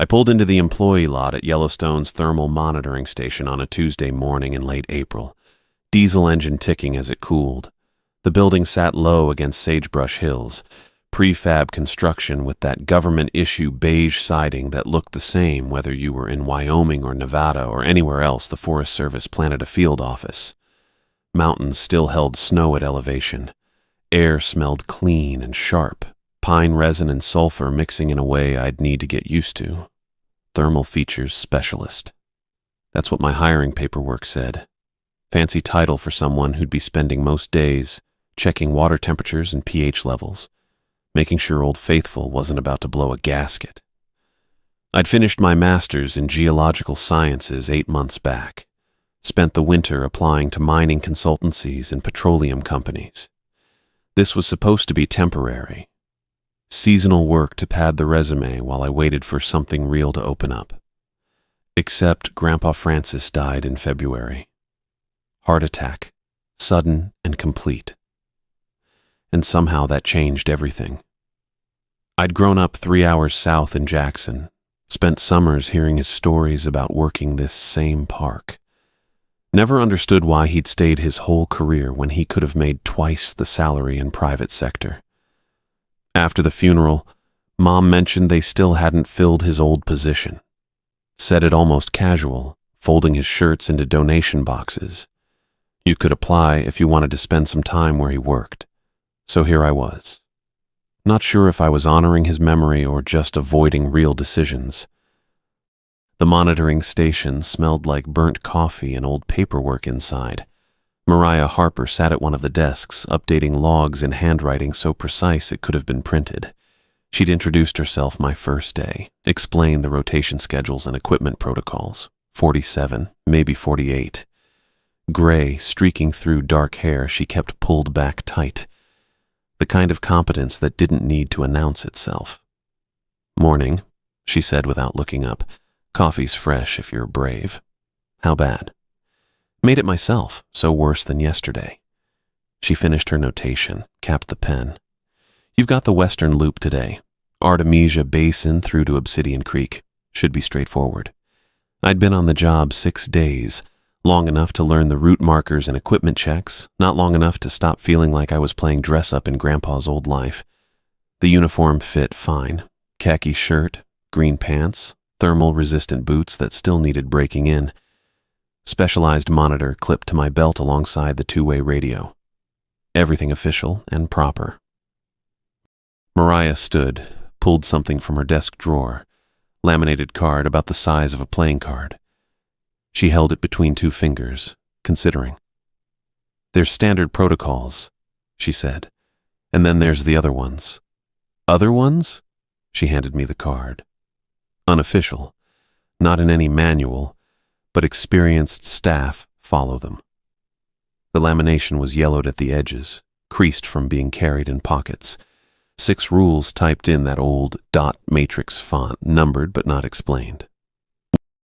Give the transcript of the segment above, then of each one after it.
I pulled into the employee lot at Yellowstone's thermal monitoring station on a Tuesday morning in late April, diesel engine ticking as it cooled. The building sat low against sagebrush hills, prefab construction with that government-issue beige siding that looked the same whether you were in Wyoming or Nevada or anywhere else the Forest Service planted a field office. Mountains still held snow at elevation. Air smelled clean and sharp, pine resin and sulfur mixing in a way I'd need to get used to. Thermal features specialist. That's what my hiring paperwork said. Fancy title for someone who'd be spending most days checking water temperatures and pH levels, making sure Old Faithful wasn't about to blow a gasket. I'd finished my master's in geological sciences 8 months back, spent the winter applying to mining consultancies and petroleum companies. This was supposed to be temporary. Seasonal work to pad the resume while I waited for something real to open up. Except Grandpa Francis died in February. Heart attack, sudden and complete. And somehow that changed everything. I'd grown up 3 hours south in Jackson, spent summers hearing his stories about working this same park. Never understood why he'd stayed his whole career when he could have made twice the salary in private sector. After the funeral, Mom mentioned they still hadn't filled his old position. Said it almost casual, folding his shirts into donation boxes. You could apply if you wanted to spend some time where he worked. So here I was. Not sure if I was honoring his memory or just avoiding real decisions. The monitoring station smelled like burnt coffee and old paperwork inside. Mariah Harper sat at one of the desks, updating logs in handwriting so precise it could have been printed. She'd introduced herself my first day, explained the rotation schedules and equipment protocols. 47, maybe 48. Gray, streaking through dark hair she kept pulled back tight. The kind of competence that didn't need to announce itself. "Morning," she said without looking up. "Coffee's fresh if you're brave." "How bad?" "Made it myself, so worse than yesterday." She finished her notation, capped the pen. "You've got the Western Loop today. Artemisia Basin through to Obsidian Creek. Should be straightforward." I'd been on the job 6 days, long enough to learn the route markers and equipment checks, not long enough to stop feeling like I was playing dress-up in Grandpa's old life. The uniform fit fine. Khaki shirt, green pants, thermal-resistant boots that still needed breaking in. Specialized monitor clipped to my belt alongside the two-way radio. Everything official and proper. Mariah stood, pulled something from her desk drawer, laminated card about the size of a playing card. She held it between 2 fingers, considering. "There's standard protocols," she said, "and then there's the other ones." "Other ones?" She handed me the card. "Unofficial, not in any manual, but experienced staff follow them." The lamination was yellowed at the edges, creased from being carried in pockets. 6 rules typed in that old dot matrix font, numbered but not explained.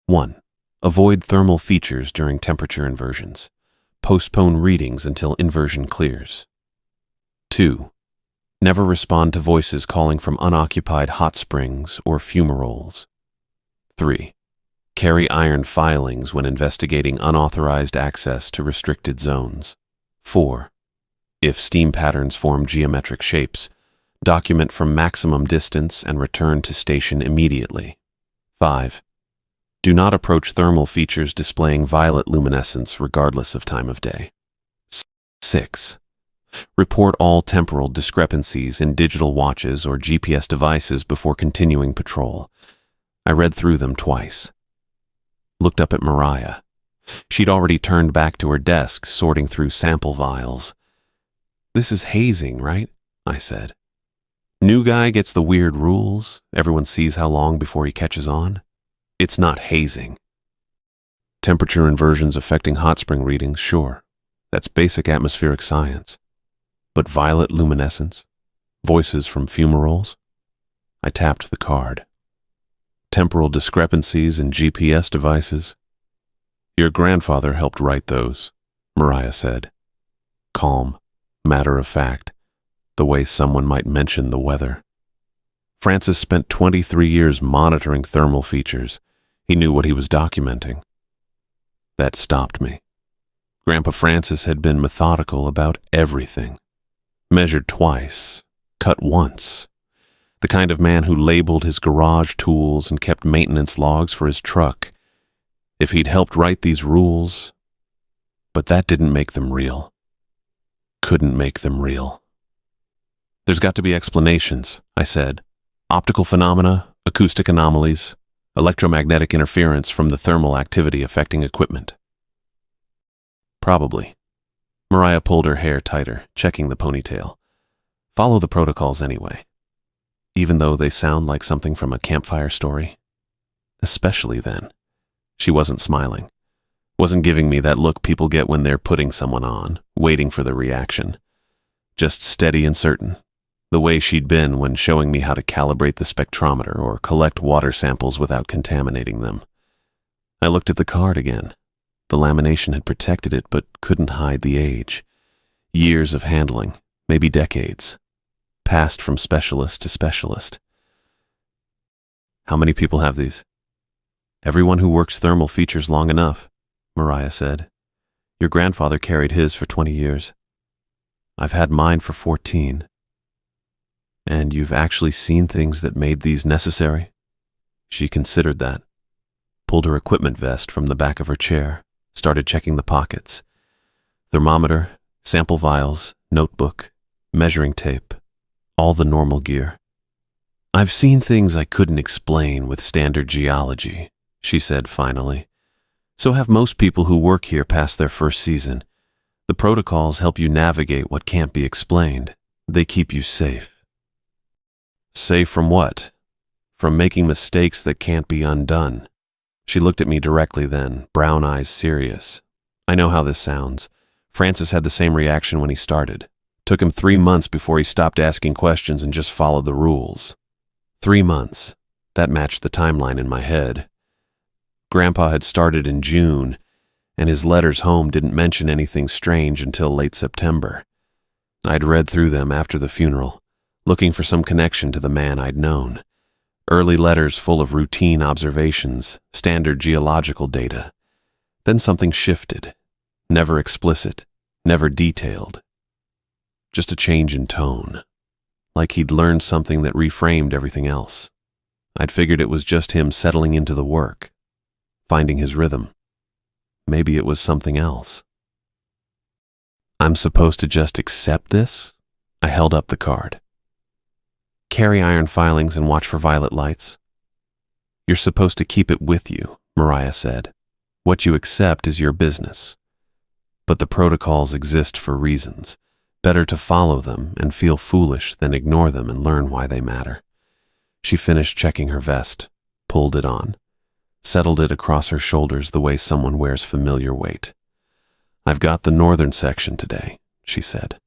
1. Avoid thermal features during temperature inversions. Postpone readings until inversion clears. 2. Never respond to voices calling from unoccupied hot springs or fumaroles. 3. Carry iron filings when investigating unauthorized access to restricted zones. 4. If steam patterns form geometric shapes, document from maximum distance and return to station immediately. 5. Do not approach thermal features displaying violet luminescence regardless of time of day. 6. Report all temporal discrepancies in digital watches or GPS devices before continuing patrol. I read through them twice. Looked up at Mariah. She'd already turned back to her desk, sorting through sample vials. "This is hazing, right?" I said. "New guy gets the weird rules. Everyone sees how long before he catches on. It's not hazing." "Temperature inversions affecting hot spring readings, sure. That's basic atmospheric science. But violet luminescence? Voices from fumaroles?" I tapped the card. "Temporal discrepancies in GPS devices? Your grandfather helped write those," Mariah said. Calm, matter of fact, the way someone might mention the weather. Francis spent 23 years monitoring thermal features. He knew what he was documenting. That stopped me. Grandpa Francis had been methodical about everything. Measured twice, cut once. The kind of man who labeled his garage tools and kept maintenance logs for his truck. If he'd helped write these rules, but that didn't make them real. Couldn't make them real. There's got to be explanations, I said. Optical phenomena, acoustic anomalies, electromagnetic interference from the thermal activity affecting equipment. Probably. Mariah pulled her hair tighter, checking the ponytail. Follow the protocols anyway. Even though they sound like something from a campfire story. Especially then. She wasn't smiling. Wasn't giving me that look people get when they're putting someone on, waiting for the reaction. Just steady and certain. The way she'd been when showing me how to calibrate the spectrometer or collect water samples without contaminating them. I looked at the card again. The lamination had protected it but couldn't hide the age. Years of handling, maybe decades. Passed from specialist to specialist. How many people have these? Everyone who works thermal features long enough, Mariah said. Your grandfather carried his for 20 years. I've had mine for 14. And you've actually seen things that made these necessary? She considered that. Pulled her equipment vest from the back of her chair, started checking the pockets. Thermometer, sample vials, notebook, measuring tape, all the normal gear. I've seen things I couldn't explain with standard geology, she said finally. So have most people who work here past their first season. The protocols help you navigate what can't be explained. They keep you safe. Safe from what? From making mistakes that can't be undone. She looked at me directly then, brown eyes serious. I know how this sounds. Francis had the same reaction when he started. Took him 3 months before he stopped asking questions and just followed the rules. 3 months. That matched the timeline in my head. Grandpa had started in June, and his letters home didn't mention anything strange until late September. I'd read through them after the funeral, looking for some connection to the man I'd known. Early letters full of routine observations, standard geological data. Then something shifted. Never explicit, never detailed. Just a change in tone. Like he'd learned something that reframed everything else. I'd figured it was just him settling into the work, finding his rhythm. Maybe it was something else. I'm supposed to just accept this? I held up the card. Carry iron filings and watch for violet lights. You're supposed to keep it with you, Mariah said. What you accept is your business. But the protocols exist for reasons. Better to follow them and feel foolish than ignore them and learn why they matter. She finished checking her vest, pulled it on, settled it across her shoulders the way someone wears familiar weight. I've got the northern section today, she said.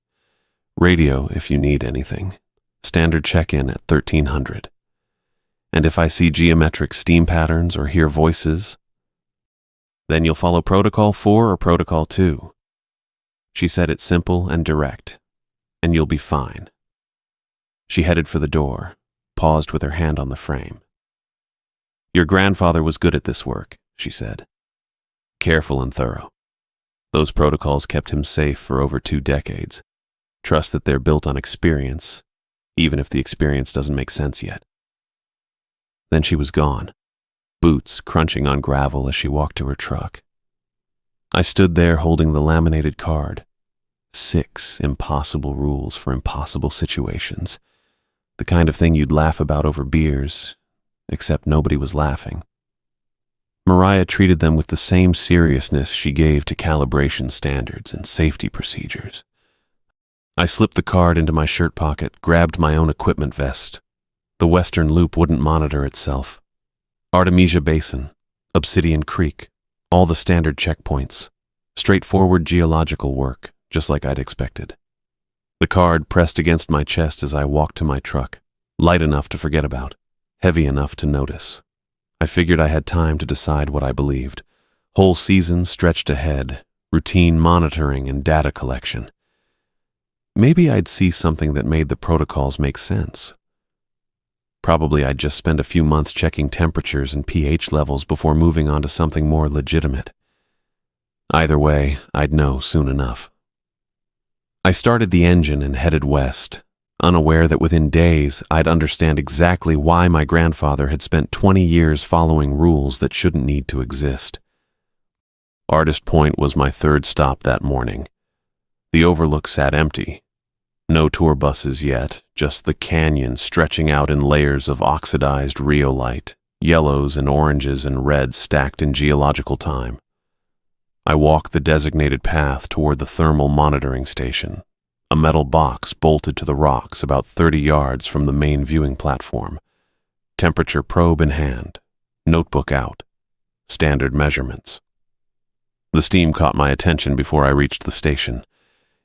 Radio if you need anything. Standard check-in at 1300. And if I see geometric steam patterns or hear voices, then you'll follow Protocol 4 or Protocol 2. She said it simple and direct, and you'll be fine. She headed for the door, paused with her hand on the frame. Your grandfather was good at this work, she said. Careful and thorough. Those protocols kept him safe for over 2 decades. Trust that they're built on experience, even if the experience doesn't make sense yet. Then she was gone, boots crunching on gravel as she walked to her truck. I stood there holding the laminated card. 6 impossible rules for impossible situations. The kind of thing you'd laugh about over beers, except nobody was laughing. Mariah treated them with the same seriousness she gave to calibration standards and safety procedures. I slipped the card into my shirt pocket, grabbed my own equipment vest. The western loop wouldn't monitor itself. Artemisia Basin, Obsidian Creek, all the standard checkpoints. Straightforward geological work, just like I'd expected. The card pressed against my chest as I walked to my truck, light enough to forget about, heavy enough to notice. I figured I had time to decide what I believed. Whole season stretched ahead, routine monitoring and data collection. Maybe I'd see something that made the protocols make sense. Probably I'd just spend a few months checking temperatures and pH levels before moving on to something more legitimate. Either way, I'd know soon enough. I started the engine and headed west, unaware that within days I'd understand exactly why my grandfather had spent 20 years following rules that shouldn't need to exist. Artist Point was my third stop that morning. The overlook sat empty. No tour buses yet, just the canyon stretching out in layers of oxidized rhyolite, yellows and oranges and reds stacked in geological time. I walked the designated path toward the thermal monitoring station, a metal box bolted to the rocks about 30 yards from the main viewing platform. Temperature probe in hand, notebook out, standard measurements. The steam caught my attention before I reached the station.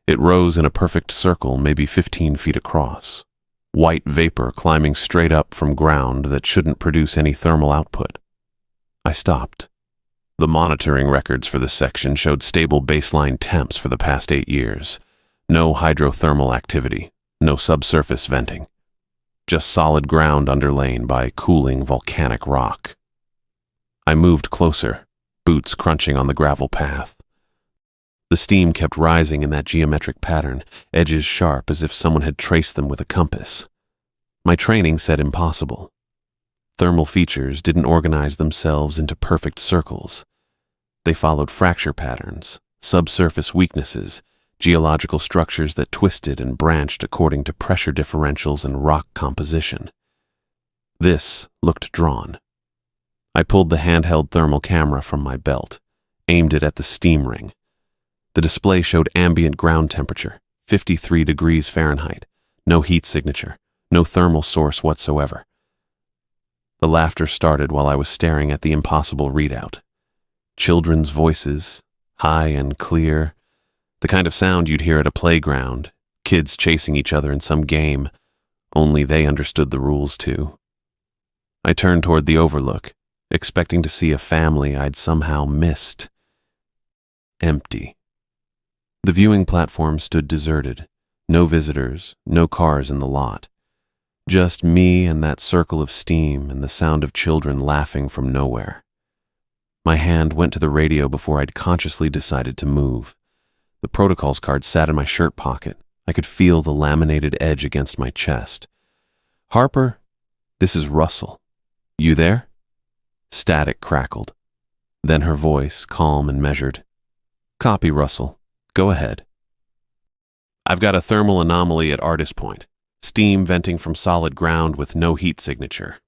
It rose in a perfect circle, maybe 15 feet across, white vapor climbing straight up from ground that shouldn't produce any thermal output. I stopped. The monitoring records for this section showed stable baseline temps for the past 8 years. No hydrothermal activity, no subsurface venting. Just solid ground underlain by cooling volcanic rock. I moved closer, boots crunching on the gravel path. The steam kept rising in that geometric pattern, edges sharp as if someone had traced them with a compass. My training said impossible. Thermal features didn't organize themselves into perfect circles. They followed fracture patterns, subsurface weaknesses, geological structures that twisted and branched according to pressure differentials and rock composition. This looked drawn. I pulled the handheld thermal camera from my belt, aimed it at the steam ring. The display showed ambient ground temperature, 53 degrees Fahrenheit, no heat signature, no thermal source whatsoever. The laughter started while I was staring at the impossible readout. Children's voices, high and clear, the kind of sound you'd hear at a playground, kids chasing each other in some game, only they understood the rules too. I turned toward the overlook, expecting to see a family I'd somehow missed. Empty. The viewing platform stood deserted. No visitors, no cars in the lot. Just me and that circle of steam and the sound of children laughing from nowhere. My hand went to the radio before I'd consciously decided to move. The protocols card sat in my shirt pocket. I could feel the laminated edge against my chest. "Harper, this is Russell. You there?" Static crackled. Then her voice, calm and measured. "Copy, Russell. Go ahead." "I've got a thermal anomaly at Artist Point. Steam venting from solid ground with no heat signature.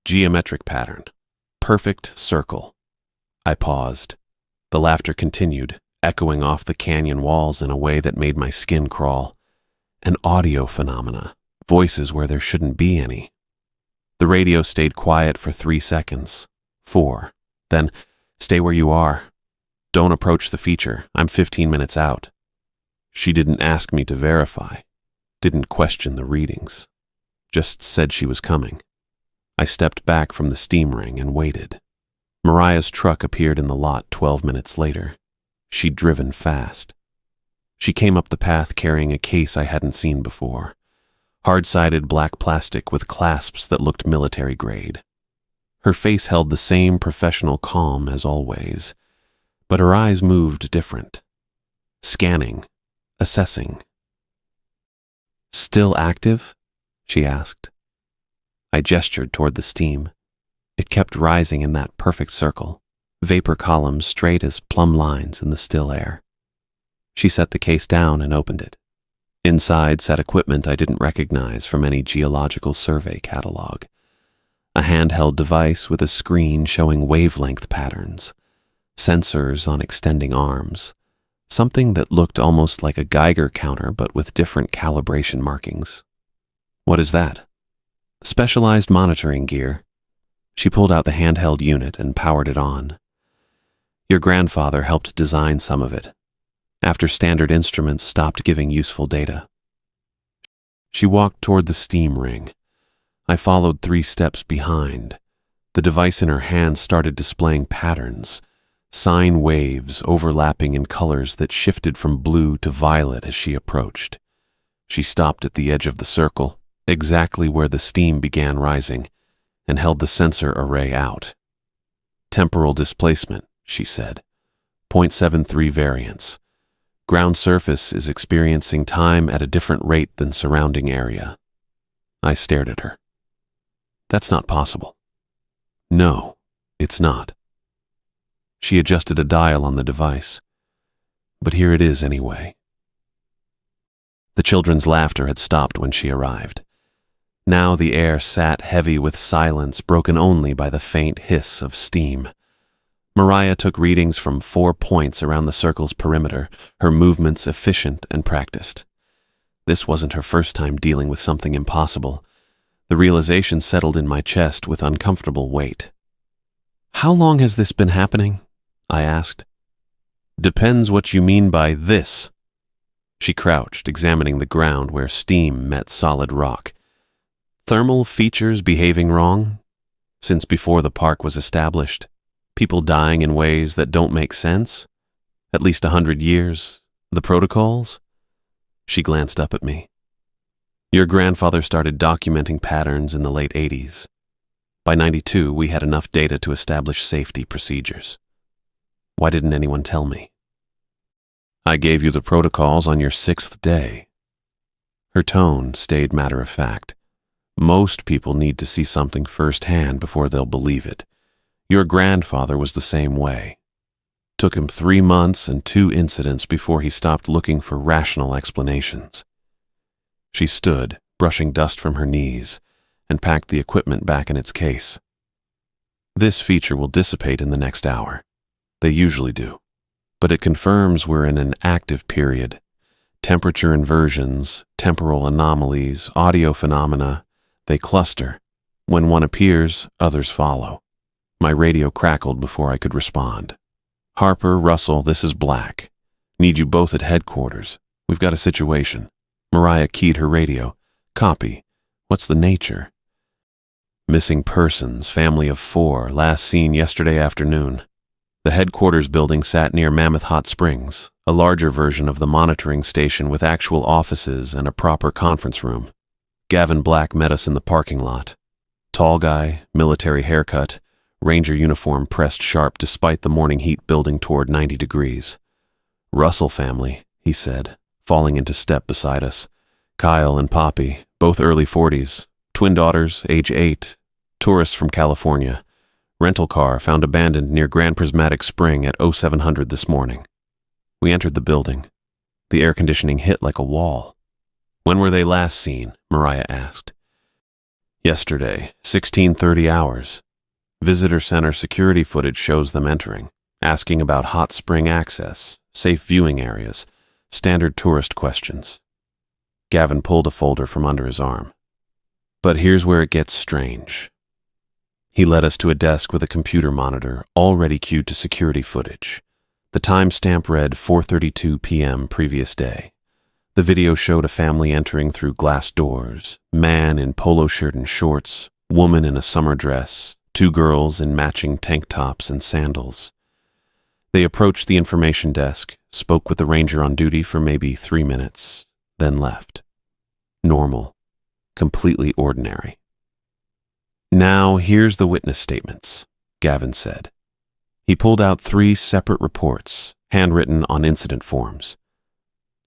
Geometric pattern. Perfect circle." I paused. The laughter continued, echoing off the canyon walls in a way that made my skin crawl. An audio phenomena, voices where there shouldn't be any. The radio stayed quiet for 3 seconds. 4. Then, "Stay where you are. Don't approach the feature. I'm 15 minutes out." She didn't ask me to verify, didn't question the readings, just said she was coming. I stepped back from the steam ring and waited. Mariah's truck appeared in the lot 12 minutes later. She'd driven fast. She came up the path carrying a case I hadn't seen before. Hard-sided black plastic with clasps that looked military grade. Her face held the same professional calm as always, but her eyes moved different. Scanning, assessing. "Still active?" she asked. I gestured toward the steam. It kept rising in that perfect circle, vapor columns straight as plumb lines in the still air. She set the case down and opened it. Inside sat equipment I didn't recognize from any geological survey catalog. A handheld device with a screen showing wavelength patterns, sensors on extending arms, something that looked almost like a Geiger counter but with different calibration markings. "What is that?" "Specialized monitoring gear." She pulled out the handheld unit and powered it on. "Your grandfather helped design some of it, after Standard Instruments stopped giving useful data." She walked toward the steam ring. I followed 3 steps behind. The device in her hand started displaying patterns, sine waves overlapping in colors that shifted from blue to violet as she approached. She stopped at the edge of the circle, exactly where the steam began rising, and held the sensor array out. Temporal displacement, she said. 0.73 variance. Ground surface is experiencing time at a different rate than surrounding area. I stared at her. That's not possible. No, it's not. She adjusted a dial on the device. But here it is anyway. The children's laughter had stopped when she arrived. Now the air sat heavy with silence, broken only by the faint hiss of steam. Mariah took readings from 4 points around the circle's perimeter, her movements efficient and practiced. This wasn't her first time dealing with something impossible. The realization settled in my chest with uncomfortable weight. "How long has this been happening?" I asked. "Depends what you mean by this." She crouched, examining the ground where steam met solid rock. "Thermal features behaving wrong? Since before the park was established? People dying in ways that don't make sense? At least 100 years? The protocols?" She glanced up at me. "Your grandfather started documenting patterns in the late 80s. By 92, we had enough data to establish safety procedures. Why didn't anyone tell me?" "I gave you the protocols on your 6th day." Her tone stayed matter-of-fact. "Most people need to see something firsthand before they'll believe it. Your grandfather was the same way. Took him 3 months and 2 incidents before he stopped looking for rational explanations." She stood, brushing dust from her knees, and packed the equipment back in its case. "This feature will dissipate in the next hour. They usually do. But it confirms we're in an active period. Temperature inversions, temporal anomalies, audio phenomena, they cluster. When one appears, others follow." My radio crackled before I could respond. "Harper, Russell, this is Black. Need you both at headquarters. We've got a situation." Mariah keyed her radio. "Copy. What's the nature?" "Missing persons, family of 4, last seen yesterday afternoon. The headquarters building sat near Mammoth Hot Springs, a larger version of the monitoring station with actual offices and a proper conference room. Gavin Black met us in the parking lot. Tall guy, military haircut, ranger uniform pressed sharp despite the morning heat building toward 90 degrees. "Russell family," he said, falling into step beside us. "Kyle and Poppy, both early 40s. Twin daughters, age 8. Tourists from California. Rental car found abandoned near Grand Prismatic Spring at 0700 this morning." We entered the building. The air conditioning hit like a wall. "When were they last seen?" Mariah asked. "Yesterday, 16:30 hours. Visitor center security footage shows them entering, asking about hot spring access, safe viewing areas, standard tourist questions." Gavin pulled a folder from under his arm. "But here's where it gets strange." He led us to a desk with a computer monitor, already queued to security footage. The timestamp read 4:32 p.m. previous day. The video showed a family entering through glass doors, man in polo shirt and shorts, woman in a summer dress, 2 girls in matching tank tops and sandals. They approached the information desk, spoke with the ranger on duty for maybe 3 minutes, then left. Normal. Completely ordinary. "Now, here's the witness statements," Gavin said. He pulled out 3 separate reports, handwritten on incident forms.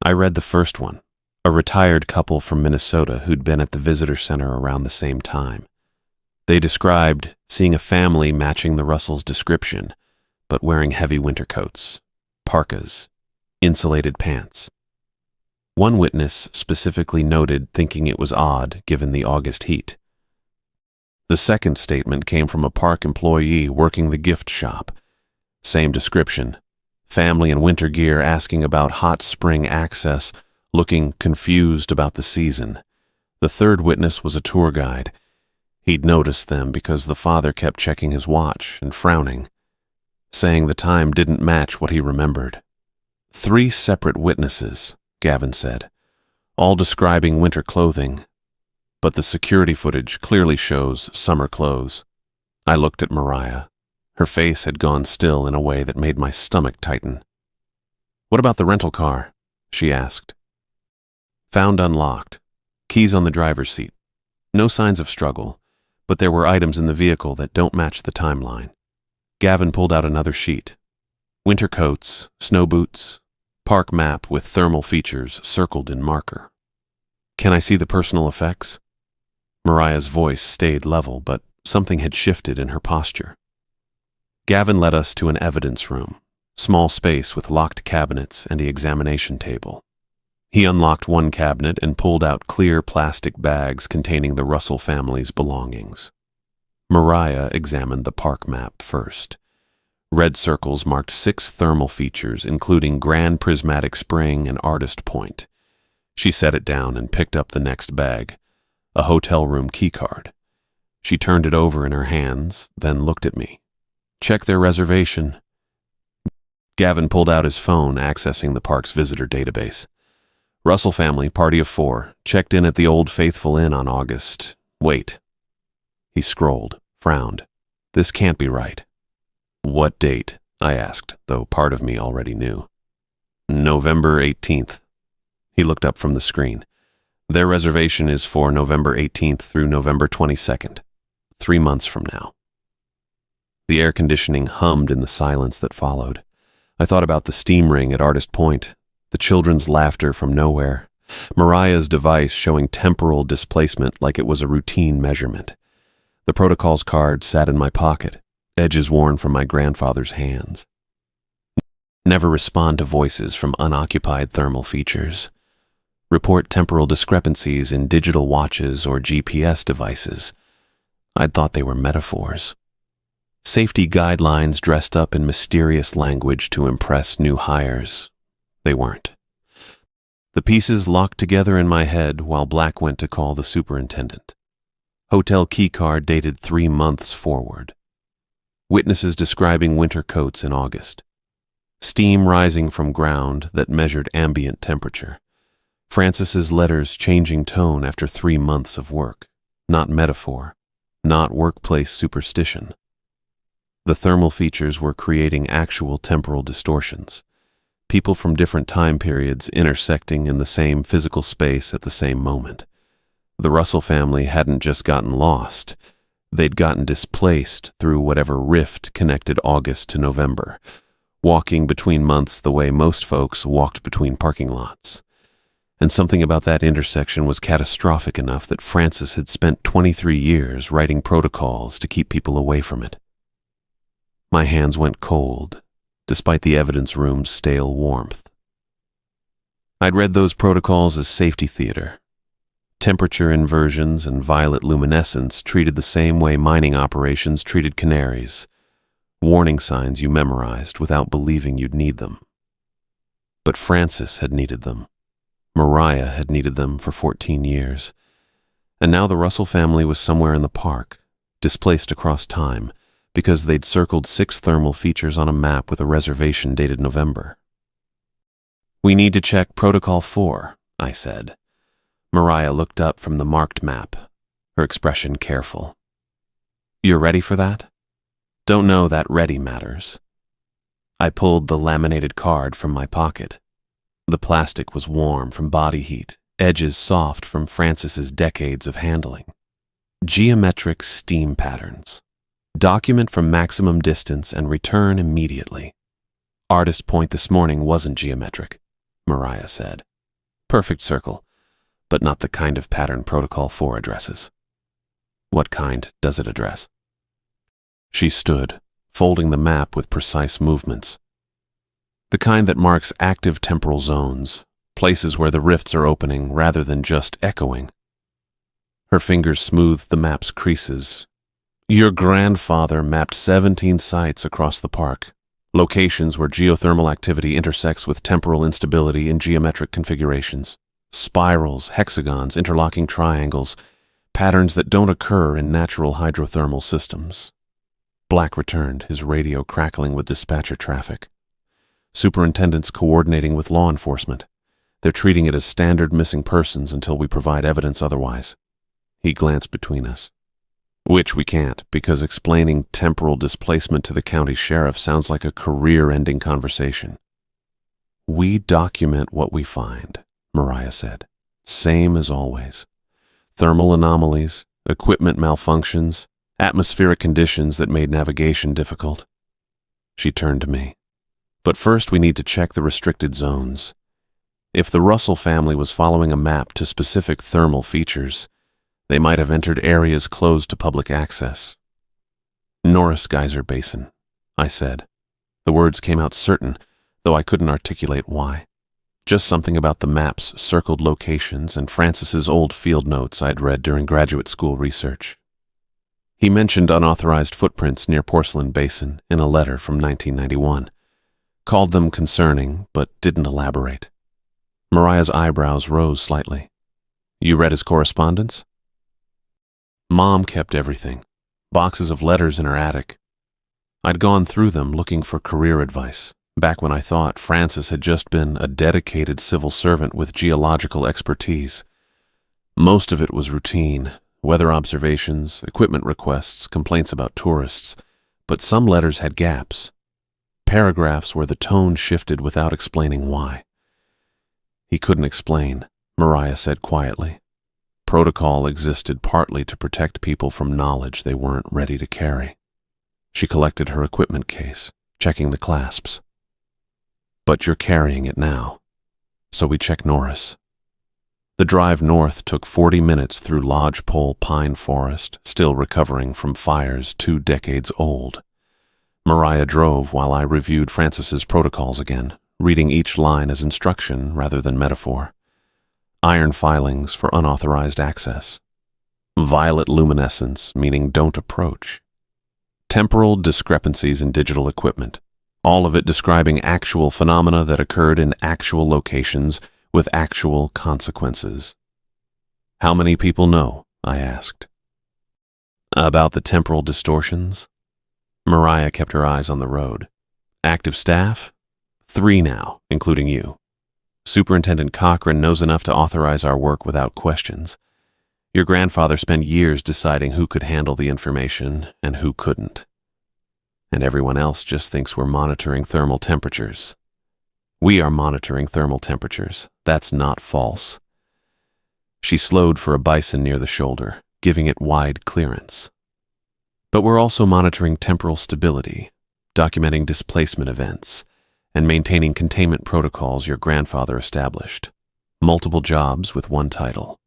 I read the first one, a retired couple from Minnesota who'd been at the visitor center around the same time. They described seeing a family matching the Russells' description, but wearing heavy winter coats, parkas, insulated pants. One witness specifically noted thinking it was odd given the August heat. The second statement came from a park employee working the gift shop. Same description. Family in winter gear asking about hot spring access, looking confused about the season. The third witness was a tour guide. He'd noticed them because the father kept checking his watch and frowning, saying the time didn't match what he remembered. 3 separate witnesses, Gavin said, all describing winter clothing, but the security footage clearly shows summer clothes. I looked at Mariah. Her face had gone still in a way that made my stomach tighten. "What about the rental car?" she asked. "Found unlocked. Keys on the driver's seat. No signs of struggle, but there were items in the vehicle that don't match the timeline. Gavin pulled out another sheet. Winter coats, snow boots, park map with thermal features circled in marker. Can I see the personal effects? Mariah's voice stayed level, but something had shifted in her posture. Gavin led us to an evidence room, small space with locked cabinets and the examination table. He unlocked one cabinet and pulled out clear plastic bags containing the Russell family's belongings. Mariah examined the park map first. Red circles marked 6 thermal features, including Grand Prismatic Spring and Artist Point. She set it down and picked up the next bag, a hotel room keycard. She turned it over in her hands, then looked at me. Check their reservation. Gavin pulled out his phone, accessing the park's visitor database. Russell family, party of 4, checked in at the Old Faithful Inn on August. Wait. He scrolled, frowned. This can't be right. What date? I asked, though part of me already knew. November 18th. He looked up from the screen. Their reservation is for November 18th through November 22nd, 3 months from now. The air conditioning hummed in the silence that followed. I thought about the steam ring at Artist Point, the children's laughter from nowhere, Mariah's device showing temporal displacement like it was a routine measurement. The protocol's card sat in my pocket, edges worn from my grandfather's hands. Never respond to voices from unoccupied thermal features. Report temporal discrepancies in digital watches or GPS devices. I'd thought they were metaphors. Safety guidelines dressed up in mysterious language to impress new hires. They weren't. The pieces locked together in my head while Black went to call the superintendent. Hotel keycard dated 3 months forward. Witnesses describing winter coats in August. Steam rising from ground that measured ambient temperature. Francis's letters changing tone after 3 months of work. Not metaphor. Not workplace superstition. The thermal features were creating actual temporal distortions. People from different time periods intersecting in the same physical space at the same moment. The Russell family hadn't just gotten lost. They'd gotten displaced through whatever rift connected August to November, walking between months the way most folks walked between parking lots. And something about that intersection was catastrophic enough that Francis had spent 23 years writing protocols to keep people away from it. My hands went cold, despite the evidence room's stale warmth. I'd read those protocols as safety theater. Temperature inversions and violet luminescence treated the same way mining operations treated canaries. Warning signs you memorized without believing you'd need them. But Francis had needed them. Mariah had needed them for 14 years. And now the Russell family was somewhere in the park, displaced across time, because they'd circled 6 thermal features on a map with a reservation dated November. We need to check Protocol 4, I said. Mariah looked up from the marked map, her expression careful. You're ready for that? Don't know that ready matters. I pulled the laminated card from my pocket. The plastic was warm from body heat, edges soft from Francis's decades of handling. Geometric steam patterns. Document from maximum distance and return immediately. Artist Point this morning wasn't geometric, Mariah said. Perfect circle, but not the kind of pattern Protocol 4 addresses. What kind does it address? She stood, folding the map with precise movements. The kind that marks active temporal zones, places where the rifts are opening rather than just echoing. Her fingers smoothed the map's creases. Your grandfather mapped 17 sites across the park, locations where geothermal activity intersects with temporal instability in geometric configurations. Spirals, hexagons, interlocking triangles, patterns that don't occur in natural hydrothermal systems. Black returned, his radio crackling with dispatcher traffic. Superintendents coordinating with law enforcement. They're treating it as standard missing persons until we provide evidence otherwise. He glanced between us. Which we can't, because explaining temporal displacement to the county sheriff sounds like a career-ending conversation. We document what we find, Mariah said. Same as always. Thermal anomalies, equipment malfunctions, atmospheric conditions that made navigation difficult. She turned to me. But first we need to check the restricted zones. If the Russell family was following a map to specific thermal features, they might have entered areas closed to public access. Norris Geyser Basin, I said. The words came out certain, though I couldn't articulate why. Just something about the maps circled locations and Francis's old field notes I'd read during graduate school research. He mentioned unauthorized footprints near Porcelain Basin in a letter from 1991, called them concerning, but didn't elaborate. Mariah's eyebrows rose slightly. You read his correspondence? Mom kept everything, boxes of letters in her attic. I'd gone through them looking for career advice, back when I thought Francis had just been a dedicated civil servant with geological expertise. Most of it was routine, weather observations, equipment requests, complaints about tourists, but some letters had gaps. Paragraphs where the tone shifted without explaining why. He couldn't explain, Mariah said quietly. Protocol existed partly to protect people from knowledge they weren't ready to carry. She collected her equipment case, checking the clasps. But you're carrying it now. So we check Norris. The drive north took 40 minutes through lodgepole pine forest, still recovering from fires 2 decades old. Mariah drove while I reviewed Francis's protocols again, reading each line as instruction rather than metaphor. Iron filings for unauthorized access. Violet luminescence, meaning don't approach. Temporal discrepancies in digital equipment, all of it describing actual phenomena that occurred in actual locations with actual consequences. How many people know? I asked. About the temporal distortions? Mariah kept her eyes on the road. Active staff? 3 now, including you. Superintendent Cochran knows enough to authorize our work without questions. Your grandfather spent years deciding who could handle the information and who couldn't. And everyone else just thinks we're monitoring thermal temperatures. We are monitoring thermal temperatures. That's not false. She slowed for a bison near the shoulder, giving it wide clearance. But we're also monitoring temporal stability, documenting displacement events, and maintaining containment protocols your grandfather established. Multiple jobs with one title.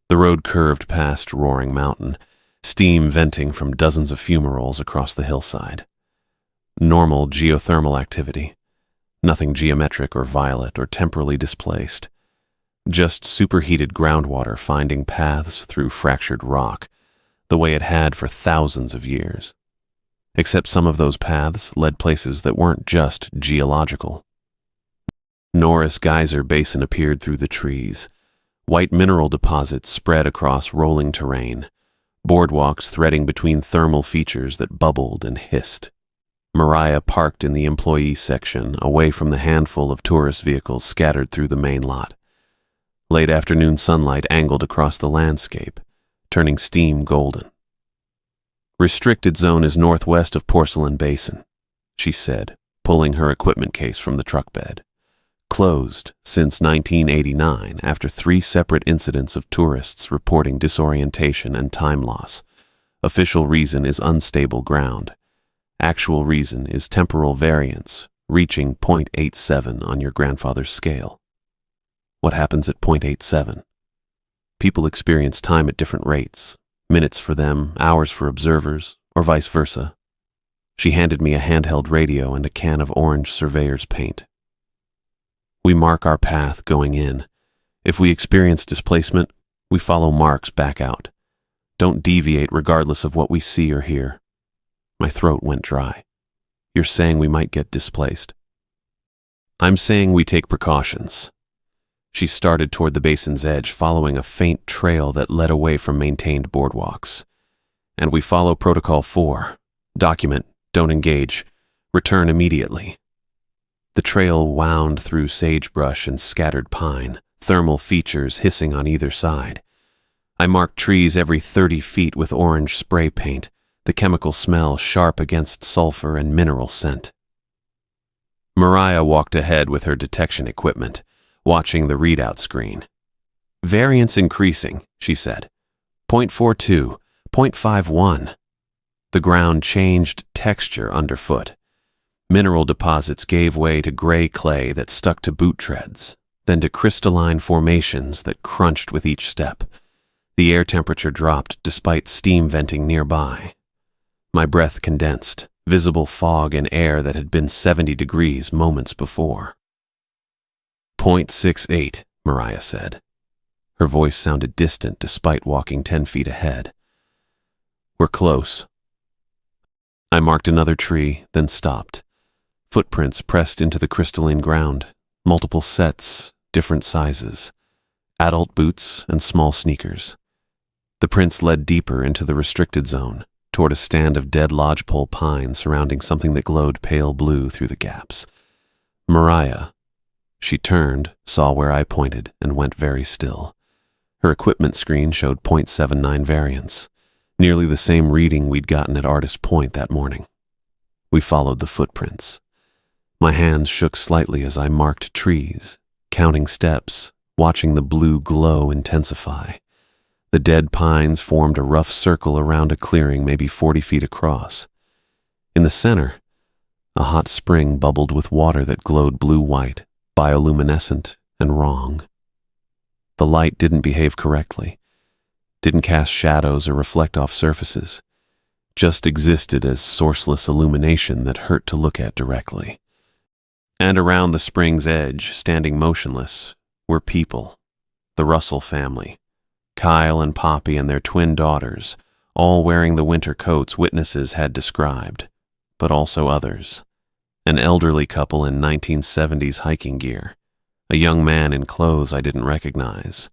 The road curved past Roaring Mountain, steam venting from dozens of fumaroles across the hillside. Normal geothermal activity. Nothing geometric or violent or temporally displaced. Just superheated groundwater finding paths through fractured rock, the way it had for thousands of years. Except some of those paths led places that weren't just geological. Norris Geyser Basin appeared through the trees. White mineral deposits spread across rolling terrain, boardwalks threading between thermal features that bubbled and hissed. Mariah parked in the employee section, away from the handful of tourist vehicles scattered through the main lot. Late afternoon sunlight angled across the landscape, turning steam golden. Restricted zone is northwest of Porcelain Basin, she said, pulling her equipment case from the truck bed. Closed since 1989 after 3 separate incidents of tourists reporting disorientation and time loss. Official reason is unstable ground. Actual reason is temporal variance, reaching .87 on your grandfather's scale. What happens at .87? People experience time at different rates. Minutes for them, hours for observers, or vice versa. She handed me a handheld radio and a can of orange surveyor's paint. We mark our path going in. If we experience displacement, we follow marks back out. Don't deviate regardless of what we see or hear. My throat went dry. You're saying we might get displaced? I'm saying we take precautions. She started toward the basin's edge, following a faint trail that led away from maintained boardwalks. And we follow Protocol 4. Document, don't engage, return immediately. The trail wound through sagebrush and scattered pine, thermal features hissing on either side. I marked trees every 30 feet with orange spray paint, the chemical smell sharp against sulfur and mineral scent. Mariah walked ahead with her detection equipment, watching the readout screen. Variance increasing, she said. 0.42, 0.51. The ground changed texture underfoot. Mineral deposits gave way to gray clay that stuck to boot treads, then to crystalline formations that crunched with each step. The air temperature dropped despite steam venting nearby. My breath condensed, visible fog in air that had been 70 degrees moments before. 0.68, Mariah said. Her voice sounded distant despite walking 10 feet ahead. We're close. I marked another tree, then stopped. Footprints pressed into the crystalline ground, multiple sets, different sizes, adult boots and small sneakers. The prints led deeper into the restricted zone, toward a stand of dead lodgepole pine surrounding something that glowed pale blue through the gaps. Mariah. She turned, saw where I pointed, and went very still. Her equipment screen showed 0.79 variance, nearly the same reading we'd gotten at Artist Point that morning. We followed the footprints. My hands shook slightly as I marked trees, counting steps, watching the blue glow intensify. The dead pines formed a rough circle around a clearing maybe 40 feet across. In the center, a hot spring bubbled with water that glowed blue-white, bioluminescent, and wrong. The light didn't behave correctly, didn't cast shadows or reflect off surfaces, just existed as sourceless illumination that hurt to look at directly. And around the spring's edge, standing motionless, were people, the Russell family. Kyle and Poppy and their twin daughters, all wearing the winter coats witnesses had described, but also others. An elderly couple in 1970s hiking gear, a young man in clothes I didn't recognize,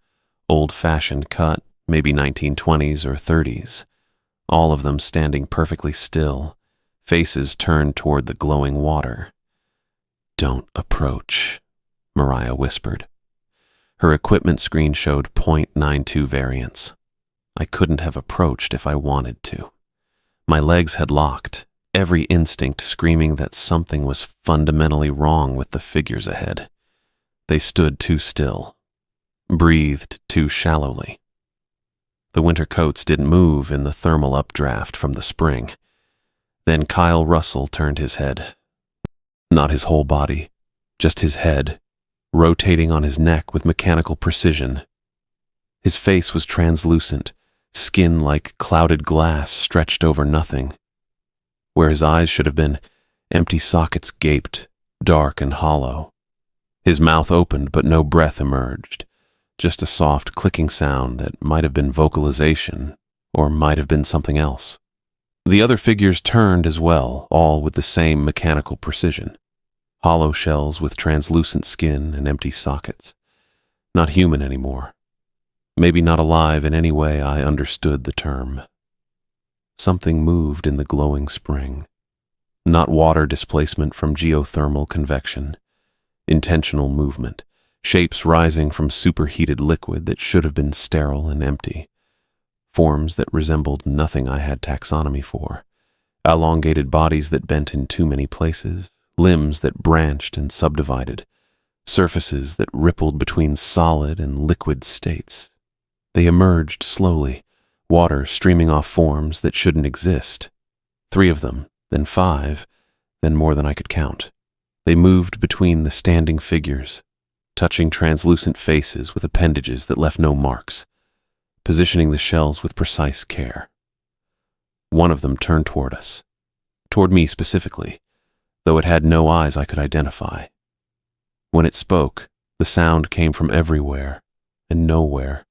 old-fashioned cut, maybe 1920s or 30s, all of them standing perfectly still, faces turned toward the glowing water. "Don't approach," Mariah whispered. Her equipment screen showed 0.92 variance. I couldn't have approached if I wanted to. My legs had locked, every instinct screaming that something was fundamentally wrong with the figures ahead. They stood too still, breathed too shallowly. The winter coats didn't move in the thermal updraft from the spring. Then Kyle Russell turned his head. Not his whole body, just his head, rotating on his neck with mechanical precision. His face was translucent, skin like clouded glass stretched over nothing. Where his eyes should have been, empty sockets gaped, dark and hollow. His mouth opened, but no breath emerged, just a soft clicking sound that might have been vocalization, or might have been something else. The other figures turned as well, all with the same mechanical precision. Hollow shells with translucent skin and empty sockets. Not human anymore. Maybe not alive in any way I understood the term. Something moved in the glowing spring. Not water displacement from geothermal convection. Intentional movement. Shapes rising from superheated liquid that should have been sterile and empty. Forms that resembled nothing I had taxonomy for. Elongated bodies that bent in too many places. Limbs that branched and subdivided, surfaces that rippled between solid and liquid states. They emerged slowly, water streaming off forms that shouldn't exist. 3 of them, then 5, then more than I could count. They moved between the standing figures, touching translucent faces with appendages that left no marks, positioning the shells with precise care. One of them turned toward us, toward me specifically, though it had no eyes I could identify. When it spoke, the sound came from everywhere and nowhere,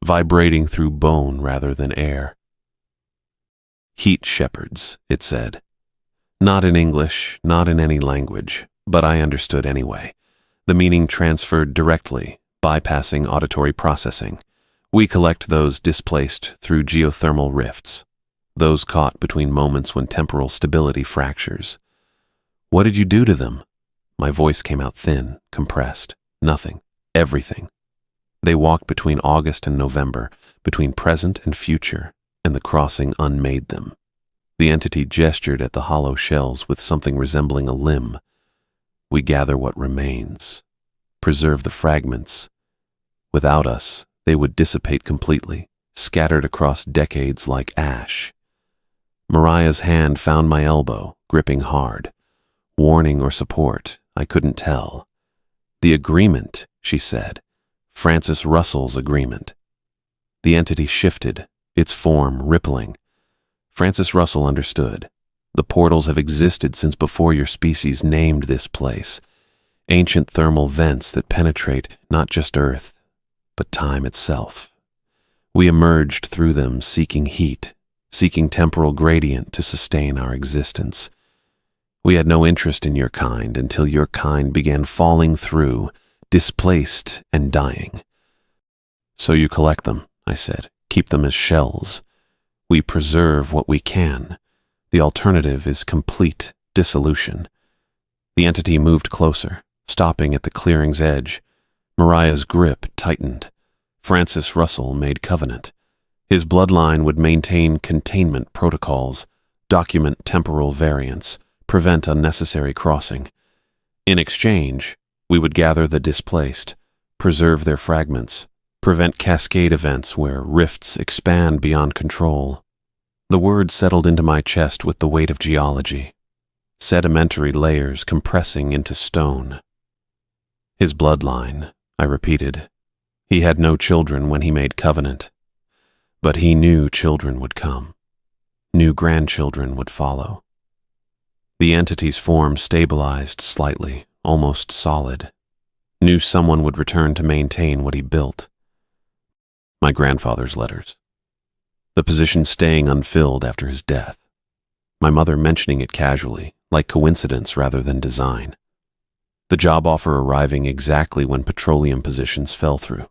vibrating through bone rather than air. "Heat shepherds," it said. Not in English, not in any language, but I understood anyway. The meaning transferred directly, bypassing auditory processing. We collect those displaced through geothermal rifts, those caught between moments when temporal stability fractures. "What did you do to them?" My voice came out thin, compressed. Nothing. Everything. They walked between August and November, between present and future, and the crossing unmade them. The entity gestured at the hollow shells with something resembling a limb. "We gather what remains. Preserve the fragments. Without us, they would dissipate completely, scattered across decades like ash. Mariah's hand found my elbow, gripping hard. Warning or support, I couldn't tell. The agreement, she said. Francis Russell's agreement. The entity shifted, its form rippling. Francis Russell understood. The portals have existed since before your species named this place. Ancient thermal vents that penetrate not just Earth, but time itself. We emerged through them seeking heat, seeking temporal gradient to sustain our existence. We had no interest in your kind until your kind began falling through, displaced and dying. So you collect them, I said. Keep them as shells. We preserve what we can. The alternative is complete dissolution. The entity moved closer, stopping at the clearing's edge. Mariah's grip tightened. Francis Russell made covenant. His bloodline would maintain containment protocols, document temporal variance, prevent unnecessary crossing. In exchange, we would gather the displaced, preserve their fragments, prevent cascade events where rifts expand beyond control. The words settled into my chest with the weight of geology, sedimentary layers compressing into stone. His bloodline, I repeated. He had no children when he made covenant, but he knew children would come. New grandchildren would follow. The entity's form stabilized slightly, almost solid. Knew someone would return to maintain what he built. My grandfather's letters. The position staying unfilled after his death. My mother mentioning it casually, like coincidence rather than design. The job offer arriving exactly when petroleum positions fell through.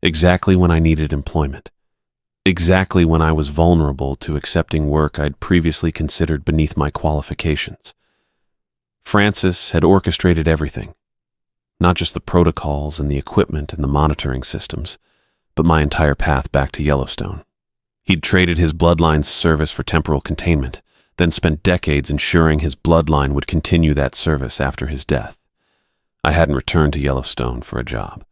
Exactly when I needed employment. Exactly when I was vulnerable to accepting work I'd previously considered beneath my qualifications. Francis had orchestrated everything. Not just the protocols and the equipment and the monitoring systems, but my entire path back to Yellowstone. He'd traded his bloodline's service for temporal containment, then spent decades ensuring his bloodline would continue that service after his death. I hadn't returned to Yellowstone for a job.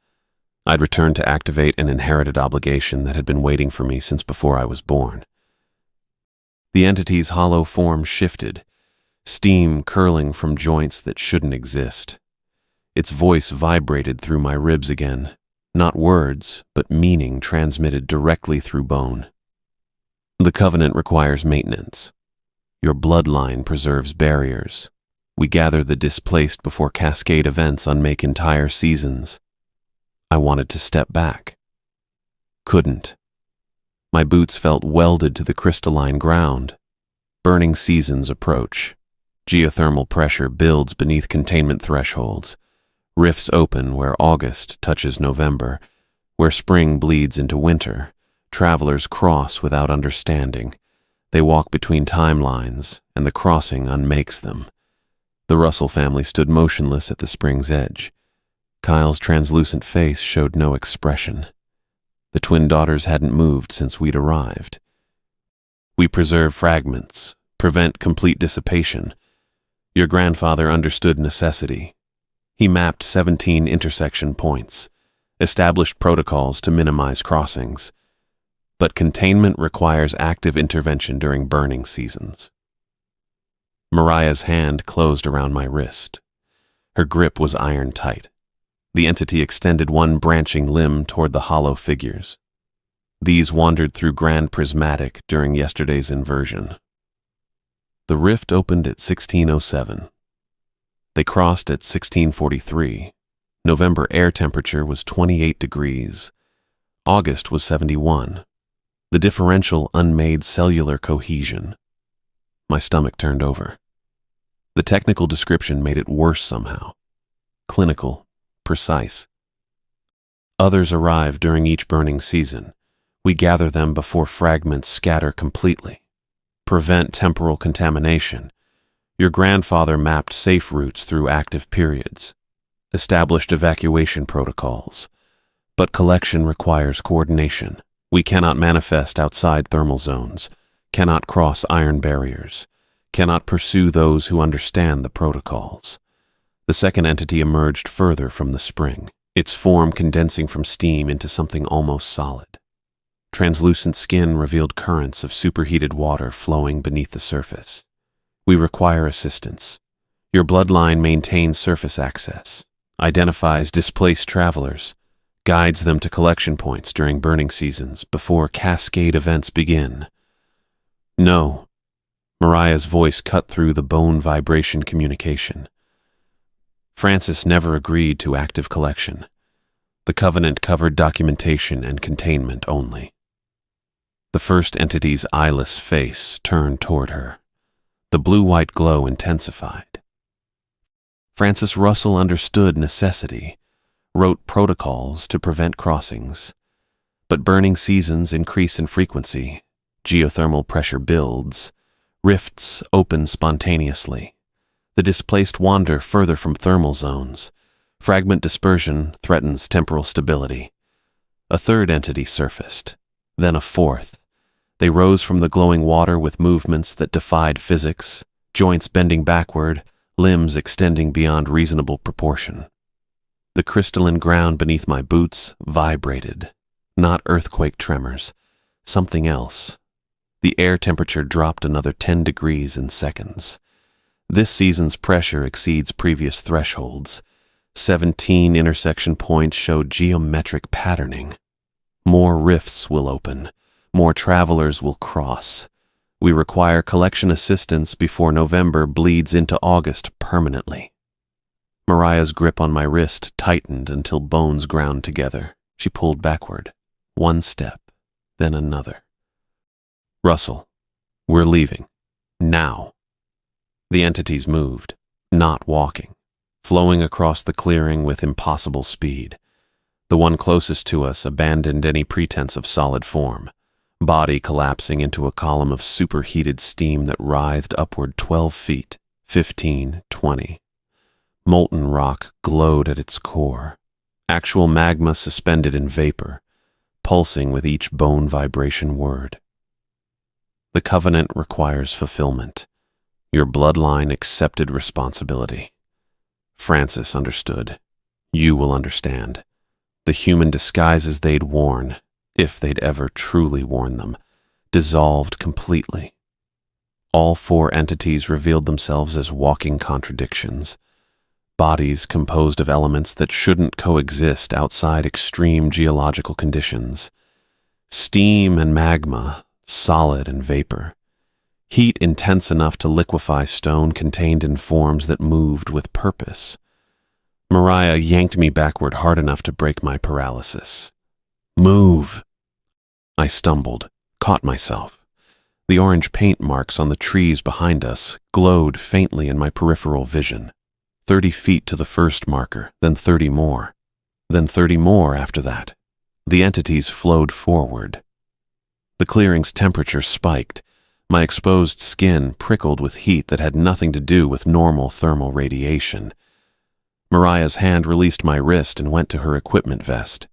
I'd returned to activate an inherited obligation that had been waiting for me since before I was born. The entity's hollow form shifted, steam curling from joints that shouldn't exist. Its voice vibrated through my ribs again, not words, but meaning transmitted directly through bone. The covenant requires maintenance. Your bloodline preserves barriers. We gather the displaced before cascade events unmake entire seasons. I wanted to step back. Couldn't. My boots felt welded to the crystalline ground. Burning seasons approach. Geothermal pressure builds beneath containment thresholds. Rifts open where August touches November, where spring bleeds into winter. Travelers cross without understanding. They walk between timelines, and the crossing unmakes them. The Russell family stood motionless at the spring's edge. Kyle's translucent face showed no expression. The twin daughters hadn't moved since we'd arrived. We preserve fragments, prevent complete dissipation. Your grandfather understood necessity. He mapped 17 intersection points, established protocols to minimize crossings. But containment requires active intervention during burning seasons. Mariah's hand closed around my wrist. Her grip was iron tight. The entity extended one branching limb toward the hollow figures. These wandered through Grand Prismatic during yesterday's inversion. The rift opened at 1607. They crossed at 1643. November air temperature was 28 degrees. August was 71. The differential unmade cellular cohesion. My stomach turned over. The technical description made it worse somehow. Clinical, precise. Others arrive during each burning season. We gather them before fragments scatter completely. Prevent temporal contamination. Your grandfather mapped safe routes through active periods. Established evacuation protocols. But collection requires coordination. We cannot manifest outside thermal zones, cannot cross iron barriers, cannot pursue those who understand the protocols. The second entity emerged further from the spring. its form condensing from steam into something almost solid. Translucent skin revealed currents of superheated water flowing beneath the surface. We require assistance. Your bloodline maintains surface access, identifies displaced travelers, guides them to collection points during burning seasons before cascade events begin. No. Mariah's voice cut through the bone vibration communication. Francis never agreed to active collection. The covenant covered documentation and containment only. The first entity's eyeless face turned toward her. The blue-white glow intensified. Francis Russell understood necessity, wrote protocols to prevent crossings. But burning seasons increase in frequency, geothermal pressure builds, rifts open spontaneously. The displaced wander further from thermal zones. Fragment dispersion threatens temporal stability. A third entity surfaced, then a fourth. They rose from the glowing water with movements that defied physics, joints bending backward, limbs extending beyond reasonable proportion. The crystalline ground beneath my boots vibrated, not earthquake tremors, something else. The air temperature dropped another 10 degrees in seconds. This season's pressure exceeds previous thresholds. 17 intersection points showed geometric patterning. More rifts will open. More travelers will cross. We require collection assistance before November bleeds into August permanently. Mariah's grip on my wrist tightened until bones ground together. She pulled backward. One step, then another. Russell, we're leaving. Now. The entities moved, not walking, flowing across the clearing with impossible speed. The one closest to us abandoned any pretense of solid form, body collapsing into a column of superheated steam that writhed upward 12 feet, 15, 20. Molten rock glowed at its core, actual magma suspended in vapor, pulsing with each bone vibration word. The covenant requires fulfillment. Your bloodline accepted responsibility. Francis understood. You will understand. The human disguises they'd worn, if they'd ever truly worn them, dissolved completely. All four entities revealed themselves as walking contradictions. Bodies composed of elements that shouldn't coexist outside extreme geological conditions. Steam and magma, solid and vapor. Heat intense enough to liquefy stone contained in forms that moved with purpose. Mariah yanked me backward hard enough to break my paralysis. Move! I stumbled, caught myself. The orange paint marks on the trees behind us glowed faintly in my peripheral vision. 30 feet to the first marker, then 30 more. Then 30 more after that. The entities flowed forward. The clearing's temperature spiked. My exposed skin prickled with heat that had nothing to do with normal thermal radiation. Mariah's hand released my wrist and went to her equipment vest.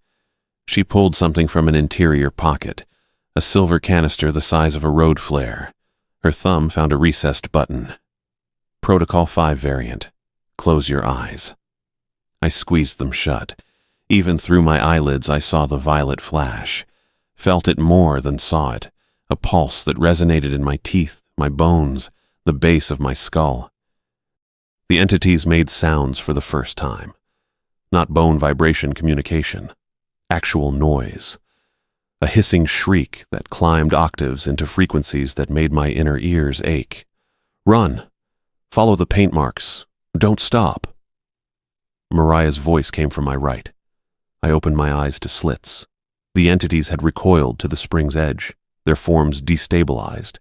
She pulled something from an interior pocket, a silver canister the size of a road flare. Her thumb found a recessed button. Protocol 5 variant. Close your eyes. I squeezed them shut. Even through my eyelids I saw the violet flash. Felt it more than saw it. A pulse that resonated in my teeth, my bones, the base of my skull. The entities made sounds for the first time. Not bone vibration communication. Actual noise. A hissing shriek that climbed octaves into frequencies that made my inner ears ache. Run! Follow the paint marks. Don't stop. Mariah's voice came from my right. I opened my eyes to slits. The entities had recoiled to the spring's edge, their forms destabilized,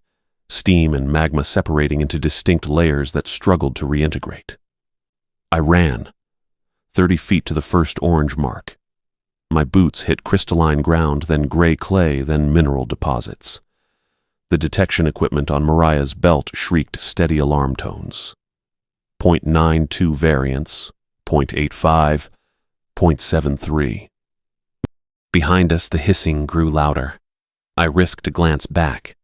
steam and magma separating into distinct layers that struggled to reintegrate. I ran, 30 feet to the first orange mark. My boots hit crystalline ground, then gray clay, then mineral deposits. The detection equipment on Mariah's belt shrieked steady alarm tones. 0.92 variance, 0.85, 0.73. Behind us, the hissing grew louder. I risked a glance back.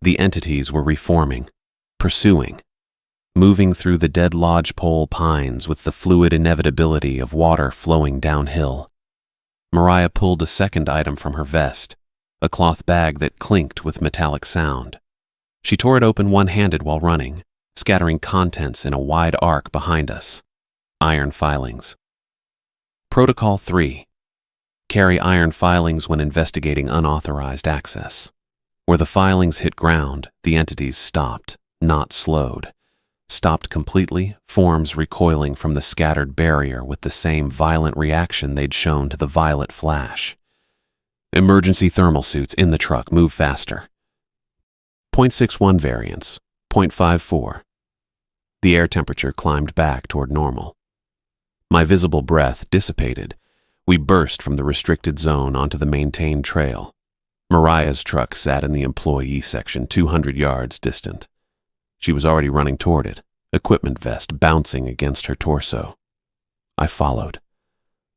The entities were reforming, pursuing. moving through the dead lodgepole pines with the fluid inevitability of water flowing downhill. Mariah pulled a second item from her vest, a cloth bag that clinked with metallic sound. She tore it open one-handed while running, scattering contents in a wide arc behind us. Iron filings. Protocol 3. Carry iron filings when investigating unauthorized access. Where the filings hit ground, the entities stopped, not slowed. Stopped completely, forms recoiling from the scattered barrier with the same violent reaction they'd shown to the violet flash. Emergency thermal suits in the truck, move faster. 0.61 variance, 0.54. The air temperature climbed back toward normal. My visible breath dissipated. We burst from the restricted zone onto the maintained trail. Mariah's truck sat in the employee section 200 yards distant. She was already running toward it, equipment vest bouncing against her torso. I followed.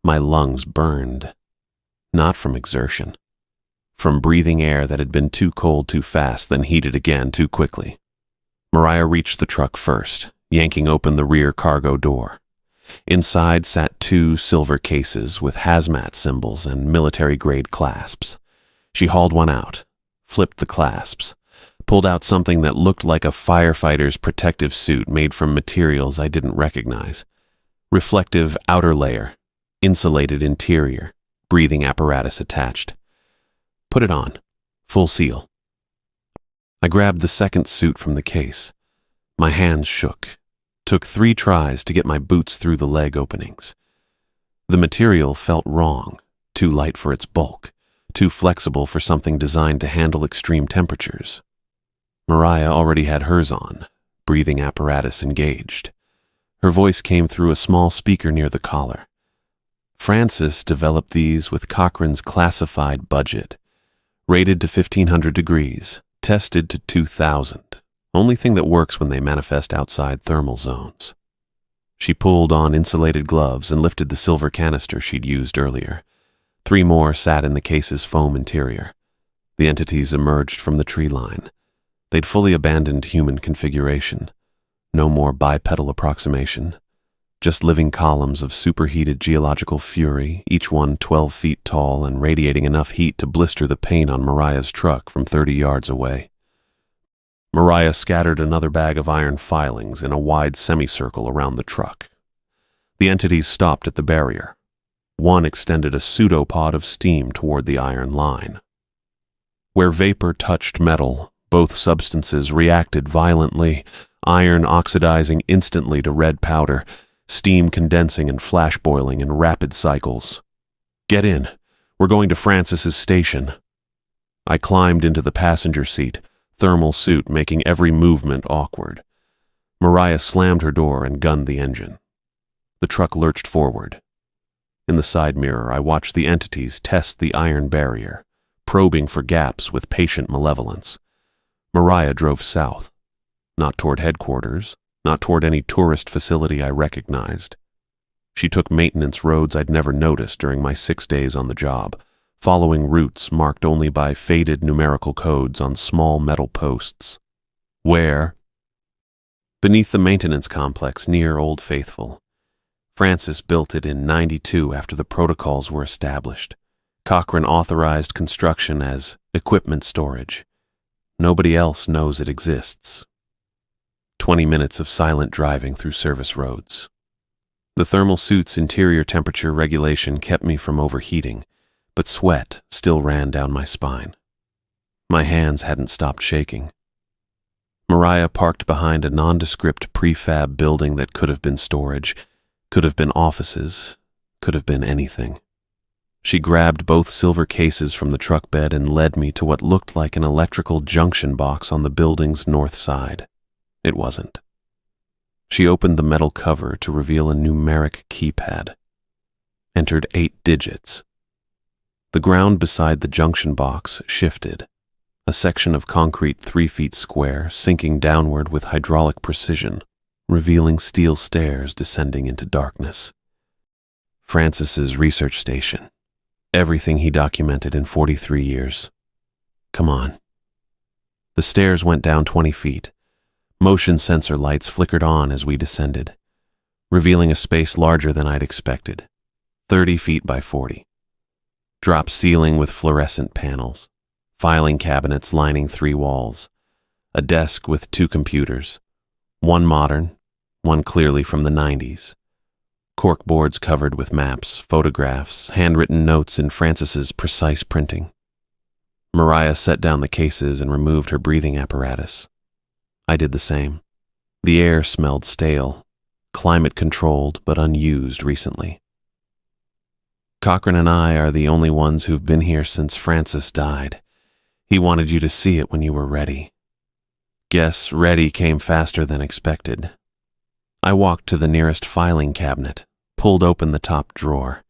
My lungs burned. Not from exertion. From breathing air that had been too cold too fast, then heated again too quickly. Mariah reached the truck first, yanking open the rear cargo door. Inside sat 2 silver cases with hazmat symbols and military-grade clasps. She hauled one out, flipped the clasps, pulled out something that looked like a firefighter's protective suit made from materials I didn't recognize. Reflective outer layer, insulated interior, breathing apparatus attached. Put it on. Full seal. I grabbed the second suit from the case. My hands shook. Took 3 tries to get my boots through the leg openings. The material felt wrong, too light for its bulk, too flexible for something designed to handle extreme temperatures. Mariah already had hers on, breathing apparatus engaged. Her voice came through a small speaker near the collar. Francis developed these with Cochrane's classified budget. Rated to 1500 degrees, tested to 2000. Only thing that works when they manifest outside thermal zones. She pulled on insulated gloves and lifted the silver canister she'd used earlier. 3 more sat in the case's foam interior. The entities emerged from the tree line. They'd fully abandoned human configuration. No more bipedal approximation. Just living columns of superheated geological fury, each one 12 feet tall and radiating enough heat to blister the paint on Mariah's truck from 30 yards away. Mariah scattered another bag of iron filings in a wide semicircle around the truck. The entities stopped at the barrier. One extended a pseudopod of steam toward the iron line. Where vapor touched metal, both substances reacted violently, iron oxidizing instantly to red powder, steam condensing and flash boiling in rapid cycles. Get in. We're going to Francis's station. I climbed into the passenger seat, thermal suit making every movement awkward. Mariah slammed her door and gunned the engine. The truck lurched forward. In the side mirror, I watched the entities test the iron barrier, probing for gaps with patient malevolence. Mariah drove south. Not toward headquarters, not toward any tourist facility I recognized. She took maintenance roads I'd never noticed during my 6 days on the job, following routes marked only by faded numerical codes on small metal posts. Where? Beneath the maintenance complex near Old Faithful. Francis built it in '92 after the protocols were established. Cochrane authorized construction as equipment storage. Nobody else knows it exists. 20 minutes of silent driving through service roads. The thermal suit's interior temperature regulation kept me from overheating, but sweat still ran down my spine. My hands hadn't stopped shaking. Mariah parked behind a nondescript prefab building that could have been storage, could have been offices, could have been anything. She grabbed both silver cases from the truck bed and led me to what looked like an electrical junction box on the building's north side. It wasn't. She opened the metal cover to reveal a numeric keypad. Entered 8 digits. The ground beside the junction box shifted, a section of concrete 3 feet square sinking downward with hydraulic precision, revealing steel stairs descending into darkness. Francis's research station. Everything he documented in 43 years. Come on. The stairs went down 20 feet. Motion sensor lights flickered on as we descended, revealing a space larger than I'd expected, 30 feet by 40. Drop ceiling with fluorescent panels, filing cabinets lining 3 walls, a desk with 2 computers, one modern, one clearly from the 90s. Corkboards covered with maps, photographs, handwritten notes in Francis's precise printing. Mariah set down the cases and removed her breathing apparatus. I did the same. The air smelled stale, climate-controlled but unused recently. Cochran and I are the only ones who've been here since Francis died. He wanted you to see it when you were ready. Guess ready came faster than expected. I walked to the nearest filing cabinet, pulled open the top drawer.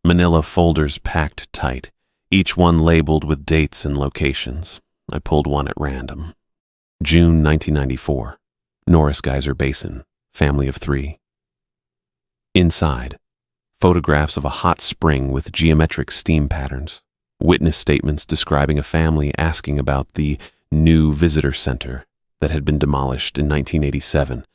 Manila folders packed tight, each one labeled with dates and locations. I pulled one at random. June 1994, Norris Geyser Basin, family of 3. Inside, photographs of a hot spring with geometric steam patterns, witness statements describing a family asking about the new visitor center that had been demolished in 1987,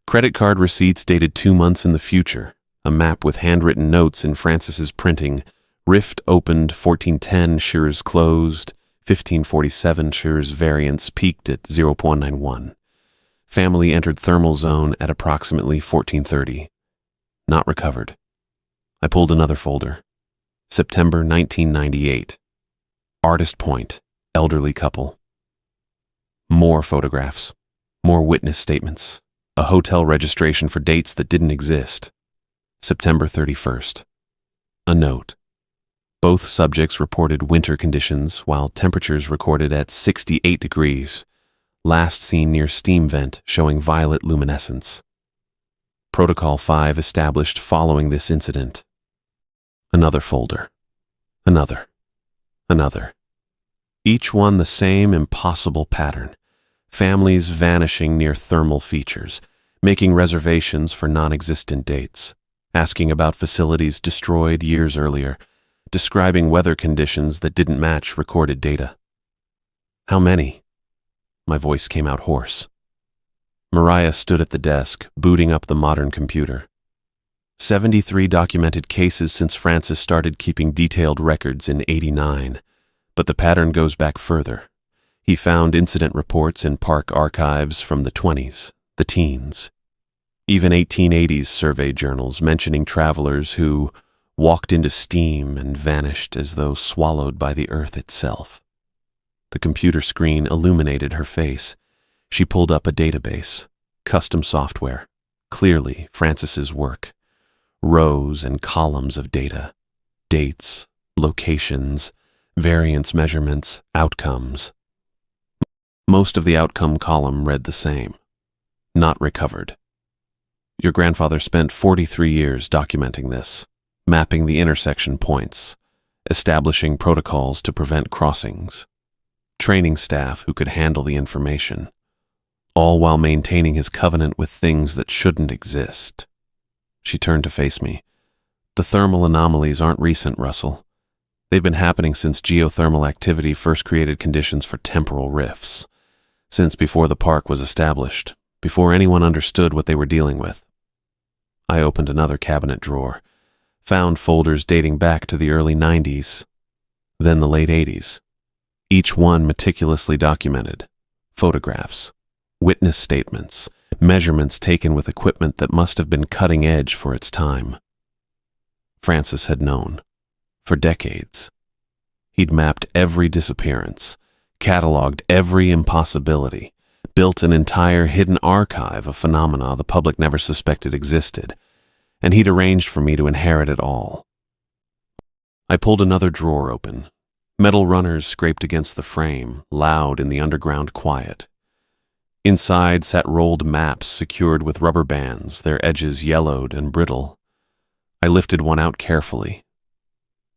credit card receipts dated 2 months in the future, a map with handwritten notes in Francis's printing, rift opened 1410, shears closed, 1547 shears variance peaked at 0.91. Family entered thermal zone at approximately 1430. Not recovered. I pulled another folder. September 1998. Artist Point, elderly couple. More photographs. More witness statements. A hotel registration for dates that didn't exist. September 31st. A note. Both subjects reported winter conditions, while temperatures recorded at 68 degrees. Last seen near steam vent, showing violet luminescence. Protocol 5 established following this incident. Another folder. Another. Another. Each one the same impossible pattern. Families vanishing near thermal features, making reservations for non-existent dates, asking about facilities destroyed years earlier, describing weather conditions that didn't match recorded data. How many? My voice came out hoarse. Mariah stood at the desk, booting up the modern computer. 73 documented cases since Francis started keeping detailed records in '89, but the pattern goes back further. He found incident reports in park archives from the 20s, the teens, even 1880s survey journals mentioning travelers who walked into steam and vanished as though swallowed by the earth itself. The computer screen illuminated her face. She pulled up a database, custom software, clearly Francis's work. Rows and columns of data, dates, locations, variance measurements, outcomes. Most of the outcome column read the same. Not recovered. Your grandfather spent 43 years documenting this, mapping the intersection points, establishing protocols to prevent crossings, training staff who could handle the information, all while maintaining his covenant with things that shouldn't exist. She turned to face me. The thermal anomalies aren't recent, Russell. They've been happening since geothermal activity first created conditions for temporal rifts, since before the park was established, before anyone understood what they were dealing with. I opened another cabinet drawer, found folders dating back to the early 90s, then the late 80s, each one meticulously documented. Photographs, witness statements, measurements taken with equipment that must have been cutting edge for its time. Francis had known. For decades. He'd mapped every disappearance, cataloged every impossibility, built an entire hidden archive of phenomena the public never suspected existed, and he'd arranged for me to inherit it all. I pulled another drawer open. Metal runners scraped against the frame, loud in the underground quiet. Inside sat rolled maps secured with rubber bands, their edges yellowed and brittle. I lifted one out carefully.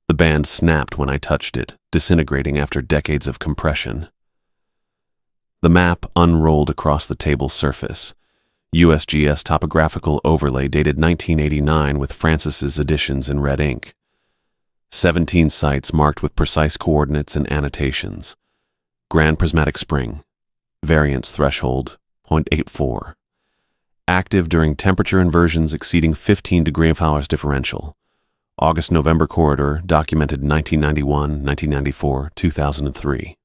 The band snapped when I touched it, disintegrating after decades of compression. The map unrolled across the table's surface. USGS topographical overlay dated 1989 with Francis's additions in red ink. 17 sites marked with precise coordinates and annotations. Grand Prismatic Spring. Variance threshold 0.84. Active during temperature inversions exceeding 15 degree Fahrenheit differential. August-November corridor documented 1991, 1994, 2003.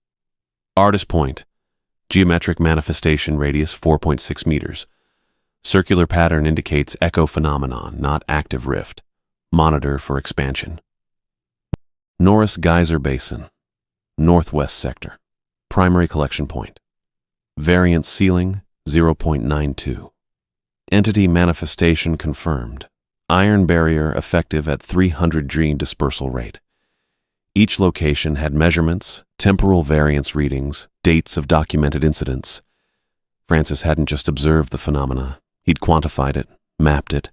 Artist point. Geometric manifestation radius 4.6 meters. Circular pattern indicates echo phenomenon, not active rift. Monitor for expansion. Norris Geyser Basin, northwest sector. Primary collection point. Variance ceiling 0.92. Entity manifestation confirmed. Iron barrier effective at 300 G dispersal rate. Each location had measurements, temporal variance readings, dates of documented incidents. Francis hadn't just observed the phenomena, he'd quantified it, mapped it,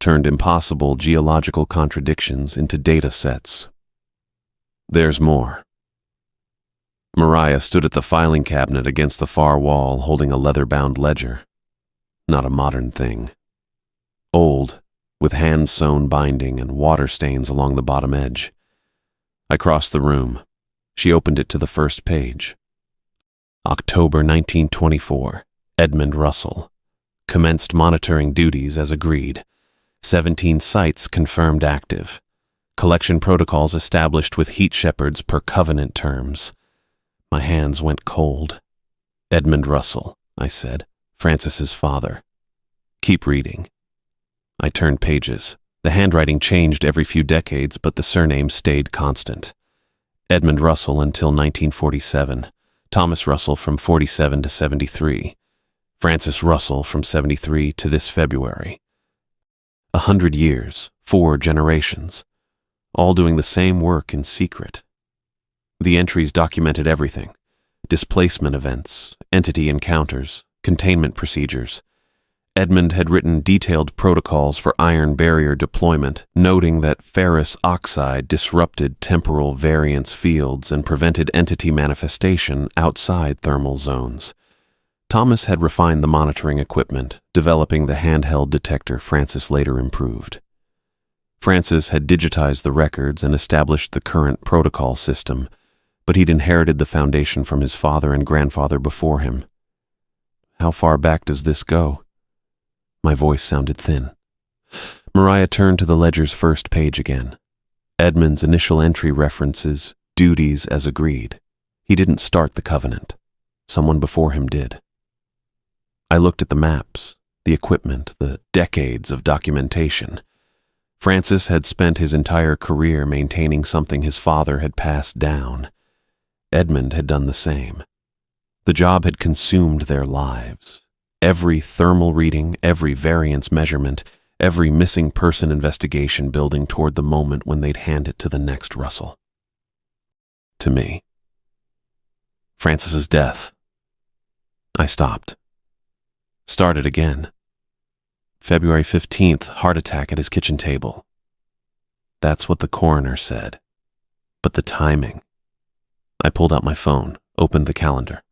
turned impossible geological contradictions into data sets. There's more. Mariah stood at the filing cabinet against the far wall holding a leather-bound ledger. Not a modern thing. Old, with hand-sewn binding and water stains along the bottom edge. I crossed the room. She opened it to the first page. October 1924. Edmund Russell. Commenced monitoring duties as agreed. 17 sites confirmed active. Collection protocols established with heat shepherds per covenant terms. My hands went cold. Edmund Russell, I said, Francis's father. Keep reading. I turned pages. The handwriting changed every few decades, but the surname stayed constant. Edmund Russell until 1947. Thomas Russell from 47 to 73. Francis Russell from 73 to this February. 100 years, 4 generations, all doing the same work in secret. The entries documented everything: displacement events, entity encounters, containment procedures. Edmund had written detailed protocols for iron barrier deployment, noting that ferrous oxide disrupted temporal variance fields and prevented entity manifestation outside thermal zones. Thomas had refined the monitoring equipment, developing the handheld detector Francis later improved. Francis had digitized the records and established the current protocol system, but he'd inherited the foundation from his father and grandfather before him. How far back does this go? My voice sounded thin. Mariah turned to the ledger's first page again. Edmund's initial entry references duties as agreed. He didn't start the covenant. Someone before him did. I looked at the maps, the equipment, the decades of documentation. Francis had spent his entire career maintaining something his father had passed down. Edmund had done the same. The job had consumed their lives. Every thermal reading, every variance measurement, every missing person investigation building toward the moment when they'd hand it to the next Russell. To me. Francis's death. I stopped. Started again. February 15th, heart attack at his kitchen table. That's what the coroner said. But the timing. I pulled out my phone, opened the calendar.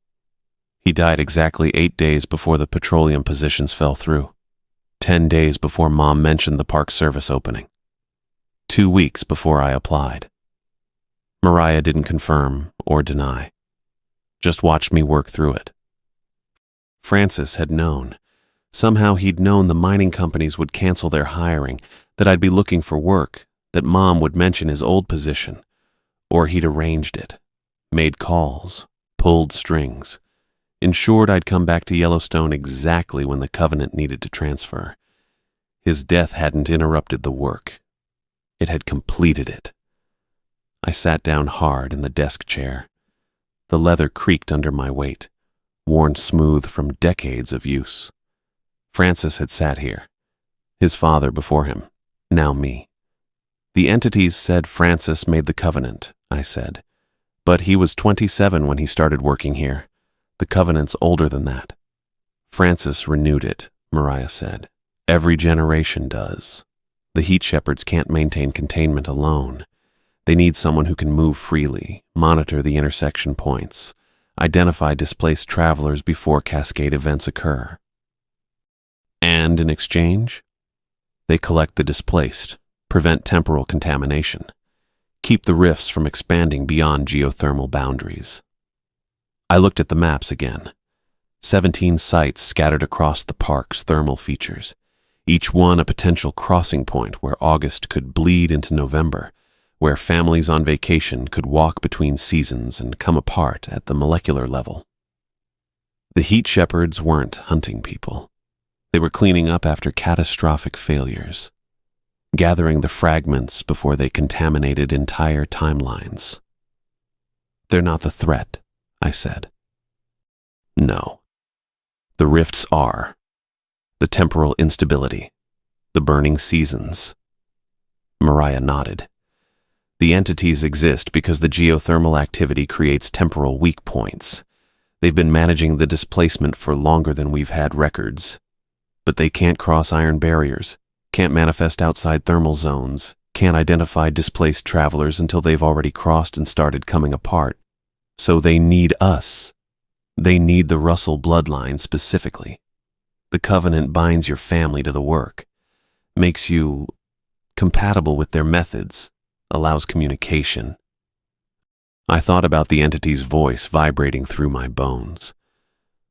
He died exactly 8 days before the petroleum positions fell through. 10 days before Mom mentioned the Park Service opening. 2 weeks before I applied. Mariah didn't confirm or deny. Just watched me work through it. Francis had known. Somehow he'd known the mining companies would cancel their hiring, that I'd be looking for work, that Mom would mention his old position. Or he'd arranged it. Made calls. Pulled strings. Ensured I'd come back to Yellowstone exactly when the covenant needed to transfer. His death hadn't interrupted the work. It had completed it. I sat down hard in the desk chair. The leather creaked under my weight, worn smooth from decades of use. Francis had sat here. His father before him. Now me. The entities said Francis made the covenant, I said. But he was 27 when he started working here. The covenant's older than that. Francis renewed it, Mariah said. Every generation does. The heat shepherds can't maintain containment alone. They need someone who can move freely, monitor the intersection points, identify displaced travelers before cascade events occur. And in exchange, they collect the displaced, prevent temporal contamination, keep the rifts from expanding beyond geothermal boundaries. I looked at the maps again. 17 sites scattered across the park's thermal features, each one a potential crossing point where August could bleed into November, where families on vacation could walk between seasons and come apart at the molecular level. The heat shepherds weren't hunting people. They were cleaning up after catastrophic failures, gathering the fragments before they contaminated entire timelines. They're not the threat, I said. No. The rifts are. The temporal instability. The burning seasons. Mariah nodded. The entities exist because the geothermal activity creates temporal weak points. They've been managing the displacement for longer than we've had records. But they can't cross iron barriers, can't manifest outside thermal zones, can't identify displaced travelers until they've already crossed and started coming apart. So they need us. They need the Russell bloodline specifically. The covenant binds your family to the work, makes you compatible with their methods, allows communication. I thought about the entity's voice vibrating through my bones,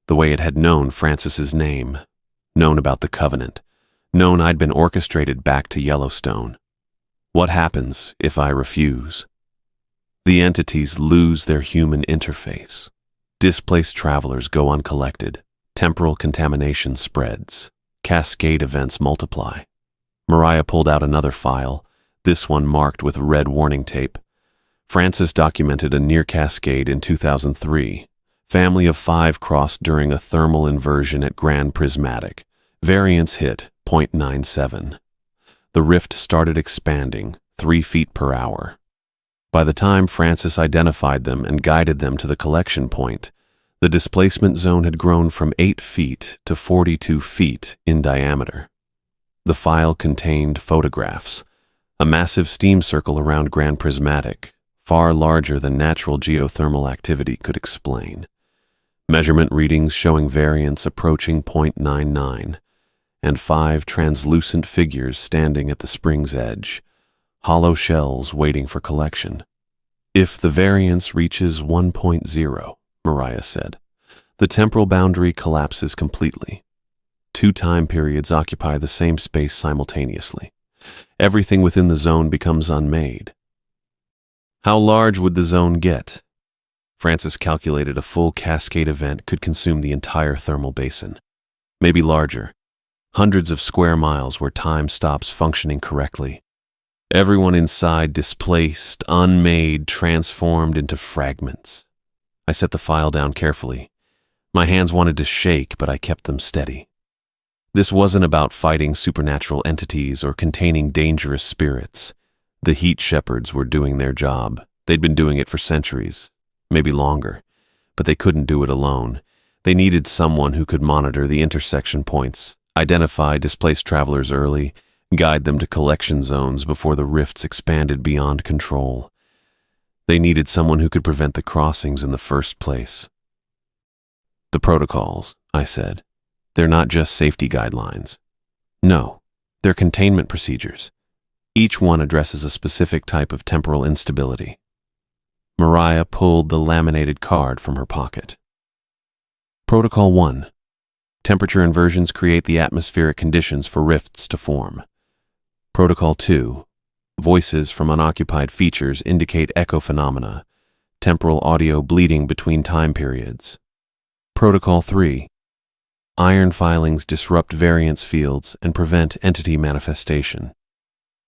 the way it had known Francis's name, known about the covenant, known I'd been orchestrated back to Yellowstone. What happens if I refuse? The entities lose their human interface. Displaced travelers go uncollected. Temporal contamination spreads. Cascade events multiply. Mariah pulled out another file, this one marked with red warning tape. Francis documented a near cascade in 2003. Family of 5 crossed during a thermal inversion at Grand Prismatic. Variance hit 0.97. The rift started expanding 3 feet per hour. By the time Francis identified them and guided them to the collection point, the displacement zone had grown from 8 feet to 42 feet in diameter. The file contained photographs, a massive steam circle around Grand Prismatic, far larger than natural geothermal activity could explain. Measurement readings showing variance approaching 0.99, and 5 translucent figures standing at the spring's edge, hollow shells waiting for collection. If the variance reaches 1.0, Mariah said, the temporal boundary collapses completely. 2 time periods occupy the same space simultaneously. Everything within the zone becomes unmade. How large would the zone get? Francis calculated a full cascade event could consume the entire thermal basin. Maybe larger. Hundreds of square miles where time stops functioning correctly. Everyone inside displaced, unmade, transformed into fragments. I set the file down carefully. My hands wanted to shake, but I kept them steady. This wasn't about fighting supernatural entities or containing dangerous spirits. The heat shepherds were doing their job. They'd been doing it for centuries, maybe longer, but they couldn't do it alone. They needed someone who could monitor the intersection points, identify displaced travelers early, guide them to collection zones before the rifts expanded beyond control. They needed someone who could prevent the crossings in the first place. The protocols, I said, they're not just safety guidelines. No, they're containment procedures. Each one addresses a specific type of temporal instability. Mariah pulled the laminated card from her pocket. Protocol 1. Temperature inversions create the atmospheric conditions for rifts to form. Protocol 2. Voices from unoccupied features indicate echo phenomena, temporal audio bleeding between time periods. Protocol 3. Iron filings disrupt variance fields and prevent entity manifestation.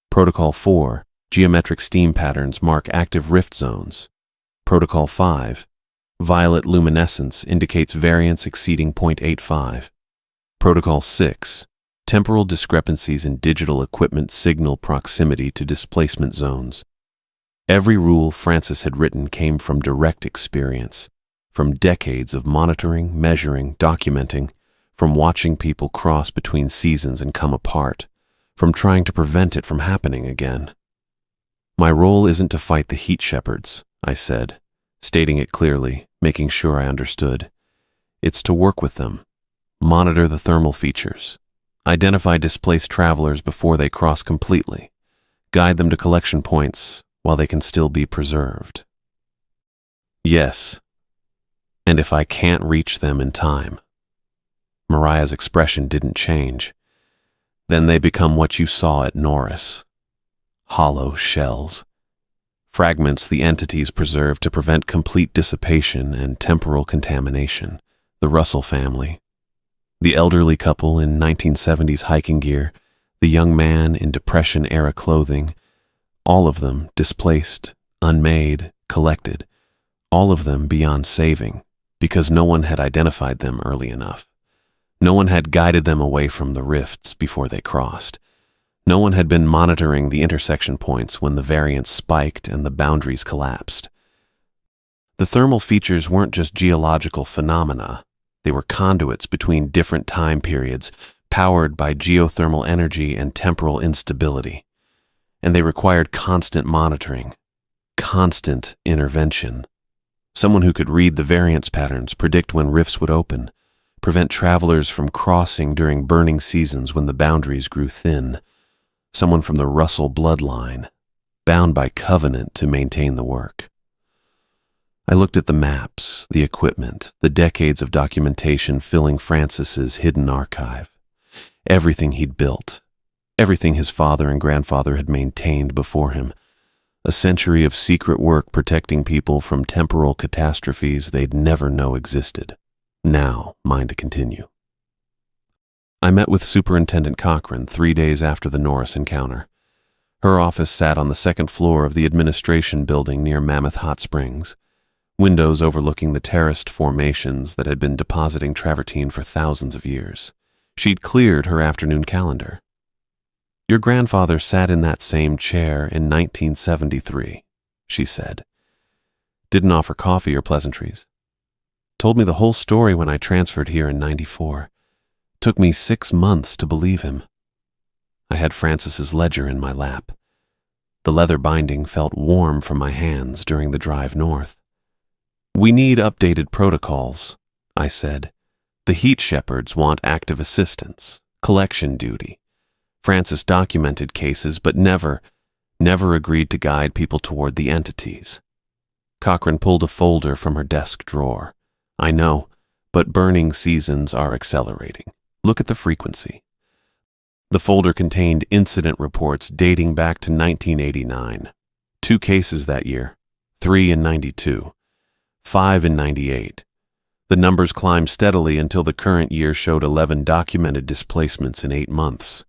Protocol 4. Geometric steam patterns mark active rift zones. Protocol 5. Violet luminescence indicates variance exceeding 0.85. Protocol 6. Temporal discrepancies in digital equipment signal proximity to displacement zones. Every rule Francis had written came from direct experience, from decades of monitoring, measuring, documenting, from watching people cross between seasons and come apart, from trying to prevent it from happening again. My role isn't to fight the heat shepherds, I said, stating it clearly, making sure I understood. It's to work with them, monitor the thermal features, identify displaced travelers before they cross completely, guide them to collection points while they can still be preserved. Yes, and if I can't reach them in time, Mariah's expression didn't change. Then they become what you saw at Norris. Hollow shells. Fragments the entities preserved to prevent complete dissipation and temporal contamination. The Russell family. The elderly couple in 1970s hiking gear, the young man in Depression-era clothing, all of them displaced, unmade, collected, all of them beyond saving, because no one had identified them early enough. No one had guided them away from the rifts before they crossed. No one had been monitoring the intersection points when the variance spiked and the boundaries collapsed. The thermal features weren't just geological phenomena. They were conduits between different time periods, powered by geothermal energy and temporal instability. And they required constant monitoring, constant intervention. Someone who could read the variance patterns, predict when rifts would open, prevent travelers from crossing during burning seasons when the boundaries grew thin. Someone from the Russell bloodline, bound by covenant to maintain the work. I looked at the maps, the equipment, the decades of documentation filling Francis's hidden archive. Everything he'd built, everything his father and grandfather had maintained before him. A century of secret work protecting people from temporal catastrophes they'd never know existed. Now, mine to continue. I met with Superintendent Cochran 3 days after the Norris encounter. Her office sat on the second floor of the administration building near Mammoth Hot Springs, windows overlooking the terraced formations that had been depositing travertine for thousands of years. She'd cleared her afternoon calendar. "Your grandfather sat in that same chair in 1973, she said. Didn't offer coffee or pleasantries. Told me the whole story when I transferred here in '94. Took me 6 months to believe him. I had Francis's ledger in my lap. The leather binding felt warm from my hands during the drive north. We need updated protocols, I said. The heat shepherds want active assistance, collection duty. Francis documented cases, but never agreed to guide people toward the entities. Cochran pulled a folder from her desk drawer. I know, but burning seasons are accelerating. Look at the frequency. The folder contained incident reports dating back to 1989. 2 cases that year, 3 in '92, 5 in '98. The numbers climbed steadily until the current year showed 11 documented displacements in 8 months.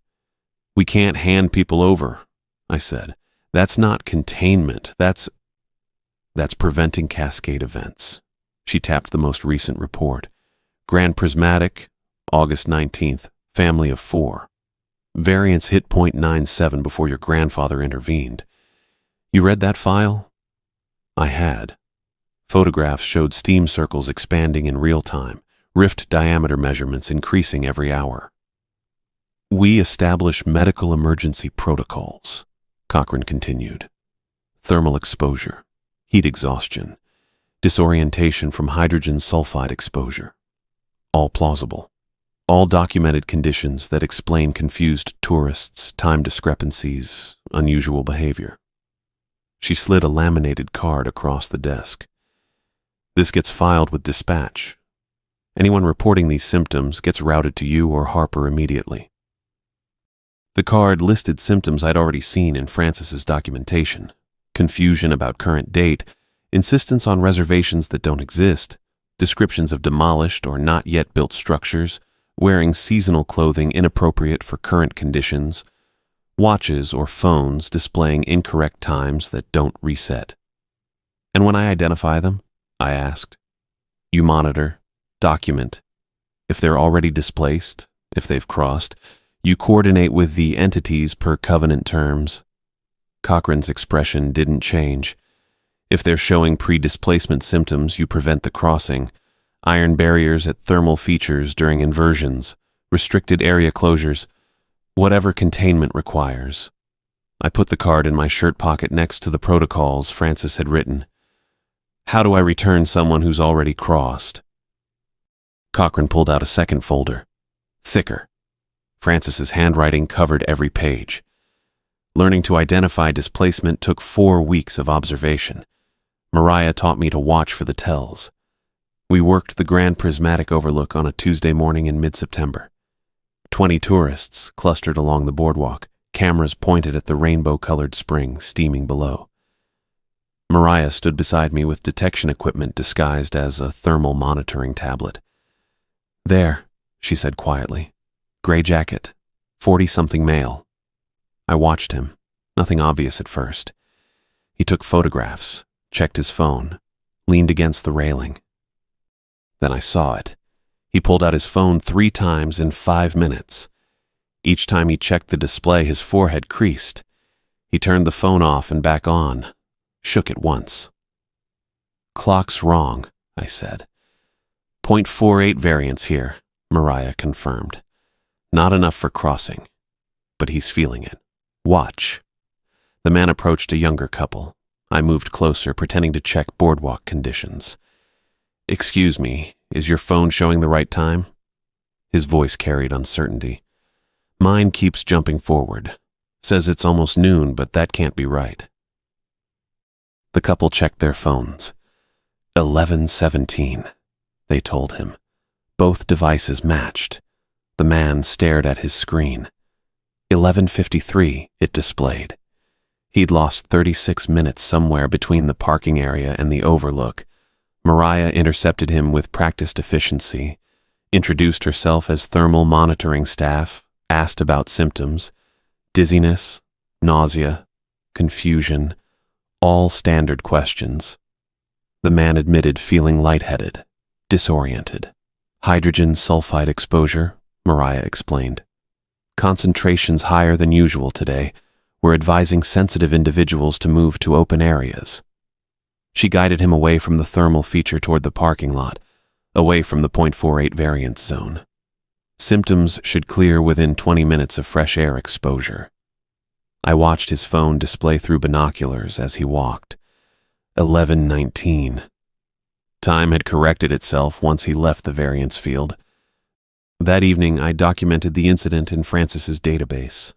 We can't hand people over, I said. That's not containment. That's preventing cascade events. She tapped the most recent report. Grand Prismatic, August 19th, family of 4. Variance hit .97 before your grandfather intervened. You read that file? I had. Photographs showed steam circles expanding in real time, rift diameter measurements increasing every hour. We establish medical emergency protocols, Cochran continued. Thermal exposure, heat exhaustion, disorientation from hydrogen sulfide exposure. All plausible. All documented conditions that explain confused tourists, time discrepancies, unusual behavior. She slid a laminated card across the desk. This gets filed with dispatch. Anyone reporting these symptoms gets routed to you or Harper immediately. The card listed symptoms I'd already seen in Francis's documentation. Confusion about current date, insistence on reservations that don't exist, descriptions of demolished or not yet built structures, wearing seasonal clothing inappropriate for current conditions, watches or phones displaying incorrect times that don't reset. And when I identify them, I asked, you monitor, document. If they're already displaced, if they've crossed, you coordinate with the entities per covenant terms. Cochran's expression didn't change. If they're showing pre-displacement symptoms, you prevent the crossing. Iron barriers at thermal features during inversions, restricted area closures, whatever containment requires. I put the card in my shirt pocket next to the protocols Francis had written. How do I return someone who's already crossed? Cochran pulled out a second folder, thicker. Francis's handwriting covered every page. Learning to identify displacement took 4 weeks of observation. Mariah taught me to watch for the tells. We worked the grand prismatic overlook on a Tuesday morning in mid-September. 20 tourists clustered along the boardwalk, cameras pointed at the rainbow-colored spring steaming below. Mariah stood beside me with detection equipment disguised as a thermal monitoring tablet. "There," she said quietly. "Gray jacket, 40-something male." I watched him, nothing obvious at first. He took photographs, checked his phone, leaned against the railing. Then I saw it. He pulled out his phone 3 times in 5 minutes. Each time he checked the display, his forehead creased. He turned the phone off and back on, shook it once. "Clock's wrong," I said. "0.48 variance here," Mariah confirmed. "Not enough for crossing, but he's feeling it. Watch." The man approached a younger couple. I moved closer, pretending to check boardwalk conditions. "Excuse me, is your phone showing the right time?" His voice carried uncertainty. "Mine keeps jumping forward. Says it's almost noon, but that can't be right." The couple checked their phones. 11:17, they told him. Both devices matched. The man stared at his screen. 11:53, it displayed. He'd lost 36 minutes somewhere between the parking area and the overlook. Mariah intercepted him with practiced efficiency, introduced herself as thermal monitoring staff, asked about symptoms, dizziness, nausea, confusion, all standard questions. The man admitted feeling lightheaded, disoriented. "Hydrogen sulfide exposure," Mariah explained. "Concentrations higher than usual today. We're advising sensitive individuals to move to open areas." She guided him away from the thermal feature toward the parking lot, away from the 0.48 variance zone. Symptoms should clear within 20 minutes of fresh air exposure. I watched his phone display through binoculars as he walked. 11:19. Time had corrected itself once he left the variance field. That evening, I documented the incident in Francis's database.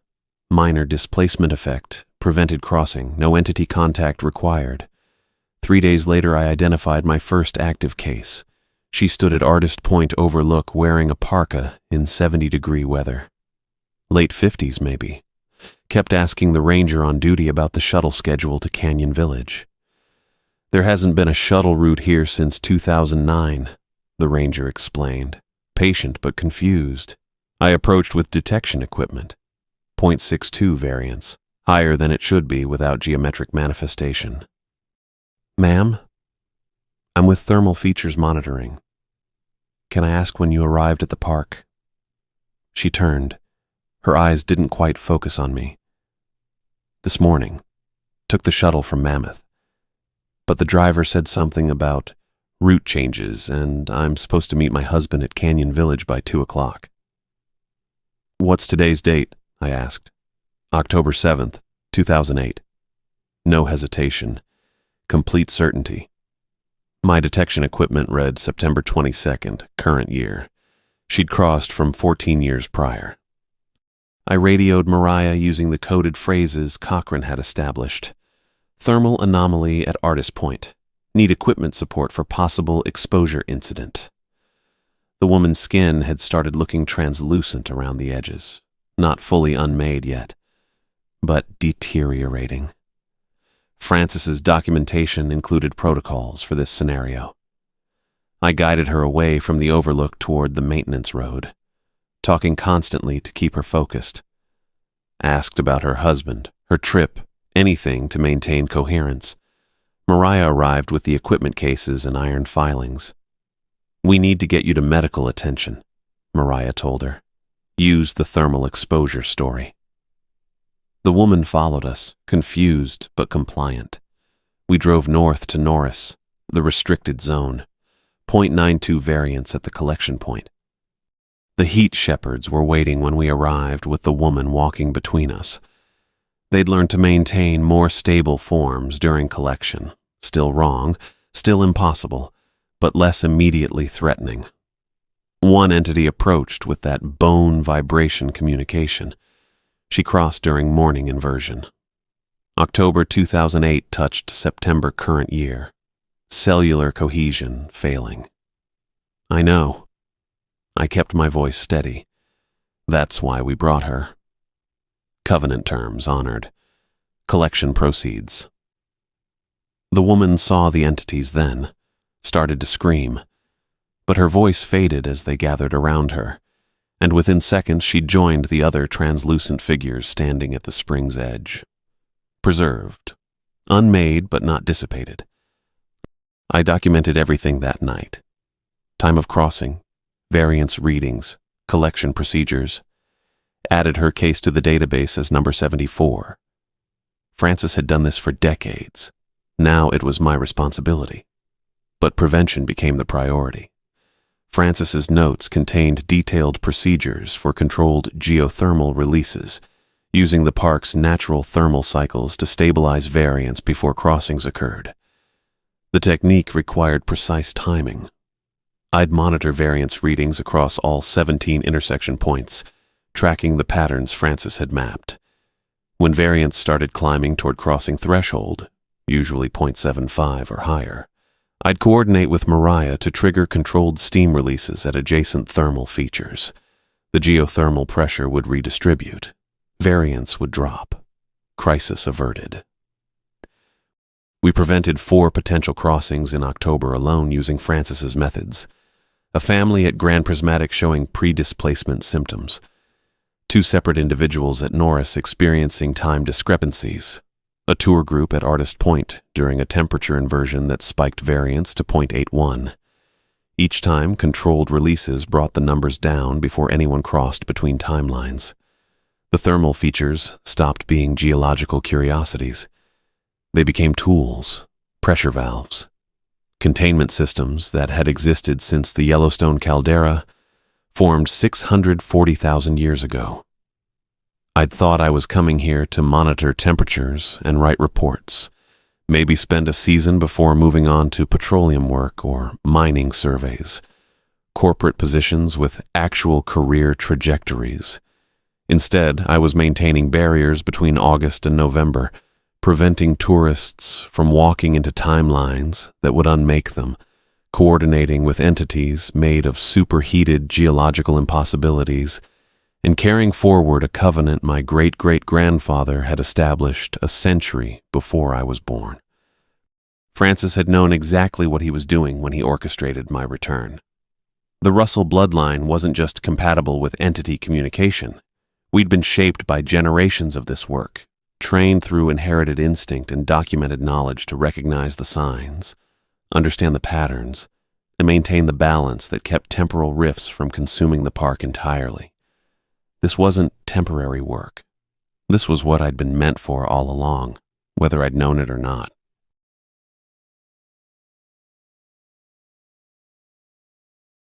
Minor displacement effect, prevented crossing, no entity contact required. 3 days later, I identified my first active case. She stood at Artist Point Overlook wearing a parka in 70-degree weather. Late 50s, maybe. Kept asking the ranger on duty about the shuttle schedule to Canyon Village. "There hasn't been a shuttle route here since 2009, the ranger explained, patient but confused. I approached with detection equipment. 0.62 variance, higher than it should be without geometric manifestation. "Ma'am, I'm with Thermal Features Monitoring. Can I ask when you arrived at the park?" She turned. Her eyes didn't quite focus on me. "This morning. Took the shuttle from Mammoth. But the driver said something about route changes, and I'm supposed to meet my husband at Canyon Village by 2 o'clock. "What's today's date?" I asked. "October 7th, 2008. No hesitation. Complete certainty. My detection equipment read September 22nd, current year. She'd crossed from 14 years prior. I radioed Mariah using the coded phrases Cochrane had established. "Thermal anomaly at Artist Point. Need equipment support for possible exposure incident." The woman's skin had started looking translucent around the edges. Not fully unmade yet, but deteriorating. Francis's documentation included protocols for this scenario. I guided her away from the overlook toward the maintenance road, talking constantly to keep her focused. Asked about her husband, her trip, anything to maintain coherence. Mariah arrived with the equipment cases and iron filings. "We need to get you to medical attention," Mariah told her. "Use the thermal exposure story." The woman followed us, confused but compliant. We drove north to Norris, the restricted zone, 0.92 variance at the collection point. The heat shepherds were waiting when we arrived with the woman walking between us. They'd learned to maintain more stable forms during collection. Still wrong, still impossible, but less immediately threatening. One entity approached with that bone vibration communication. She crossed during morning inversion. October 2008 touched September current year. Cellular cohesion failing. I know. I kept my voice steady. That's why we brought her. Covenant terms honored. Collection proceeds. The woman saw the entities then, started to scream, but her voice faded as they gathered around her, and within seconds she joined the other translucent figures standing at the spring's edge. Preserved. Unmade but not dissipated. I documented everything that night. Time of crossing, variance readings, collection procedures. Added her case to the database as number 74. Frances had done this for decades. Now it was my responsibility. But prevention became the priority. Frances's notes contained detailed procedures for controlled geothermal releases, using the park's natural thermal cycles to stabilize variance before crossings occurred. The technique required precise timing. I'd monitor variance readings across all 17 intersection points, tracking the patterns Frances had mapped. When variance started climbing toward crossing threshold, usually 0.75 or higher, I'd coordinate with Mariah to trigger controlled steam releases at adjacent thermal features. The geothermal pressure would redistribute. Variance would drop. Crisis averted. We prevented 4 potential crossings in October alone using Frances's methods. A family at Grand Prismatic showing pre-displacement symptoms. 2 separate individuals at Norris experiencing time discrepancies. A tour group at Artist Point during a temperature inversion that spiked variance to 0.81. Each time, controlled releases brought the numbers down before anyone crossed between timelines. The thermal features stopped being geological curiosities. They became tools, pressure valves, containment systems that had existed since the Yellowstone caldera formed 640,000 years ago. I'd thought I was coming here to monitor temperatures and write reports, maybe spend a season before moving on to petroleum work or mining surveys, corporate positions with actual career trajectories. Instead, I was maintaining barriers between August and November, preventing tourists from walking into timelines that would unmake them, coordinating with entities made of superheated geological impossibilities, and carrying forward a covenant my great-great-grandfather had established a century before I was born. Frances had known exactly what he was doing when he orchestrated my return. The Russell bloodline wasn't just compatible with entity communication. We'd been shaped by generations of this work, trained through inherited instinct and documented knowledge to recognize the signs, understand the patterns, and maintain the balance that kept temporal rifts from consuming the park entirely. This wasn't temporary work. This was what I'd been meant for all along, whether I'd known it or not.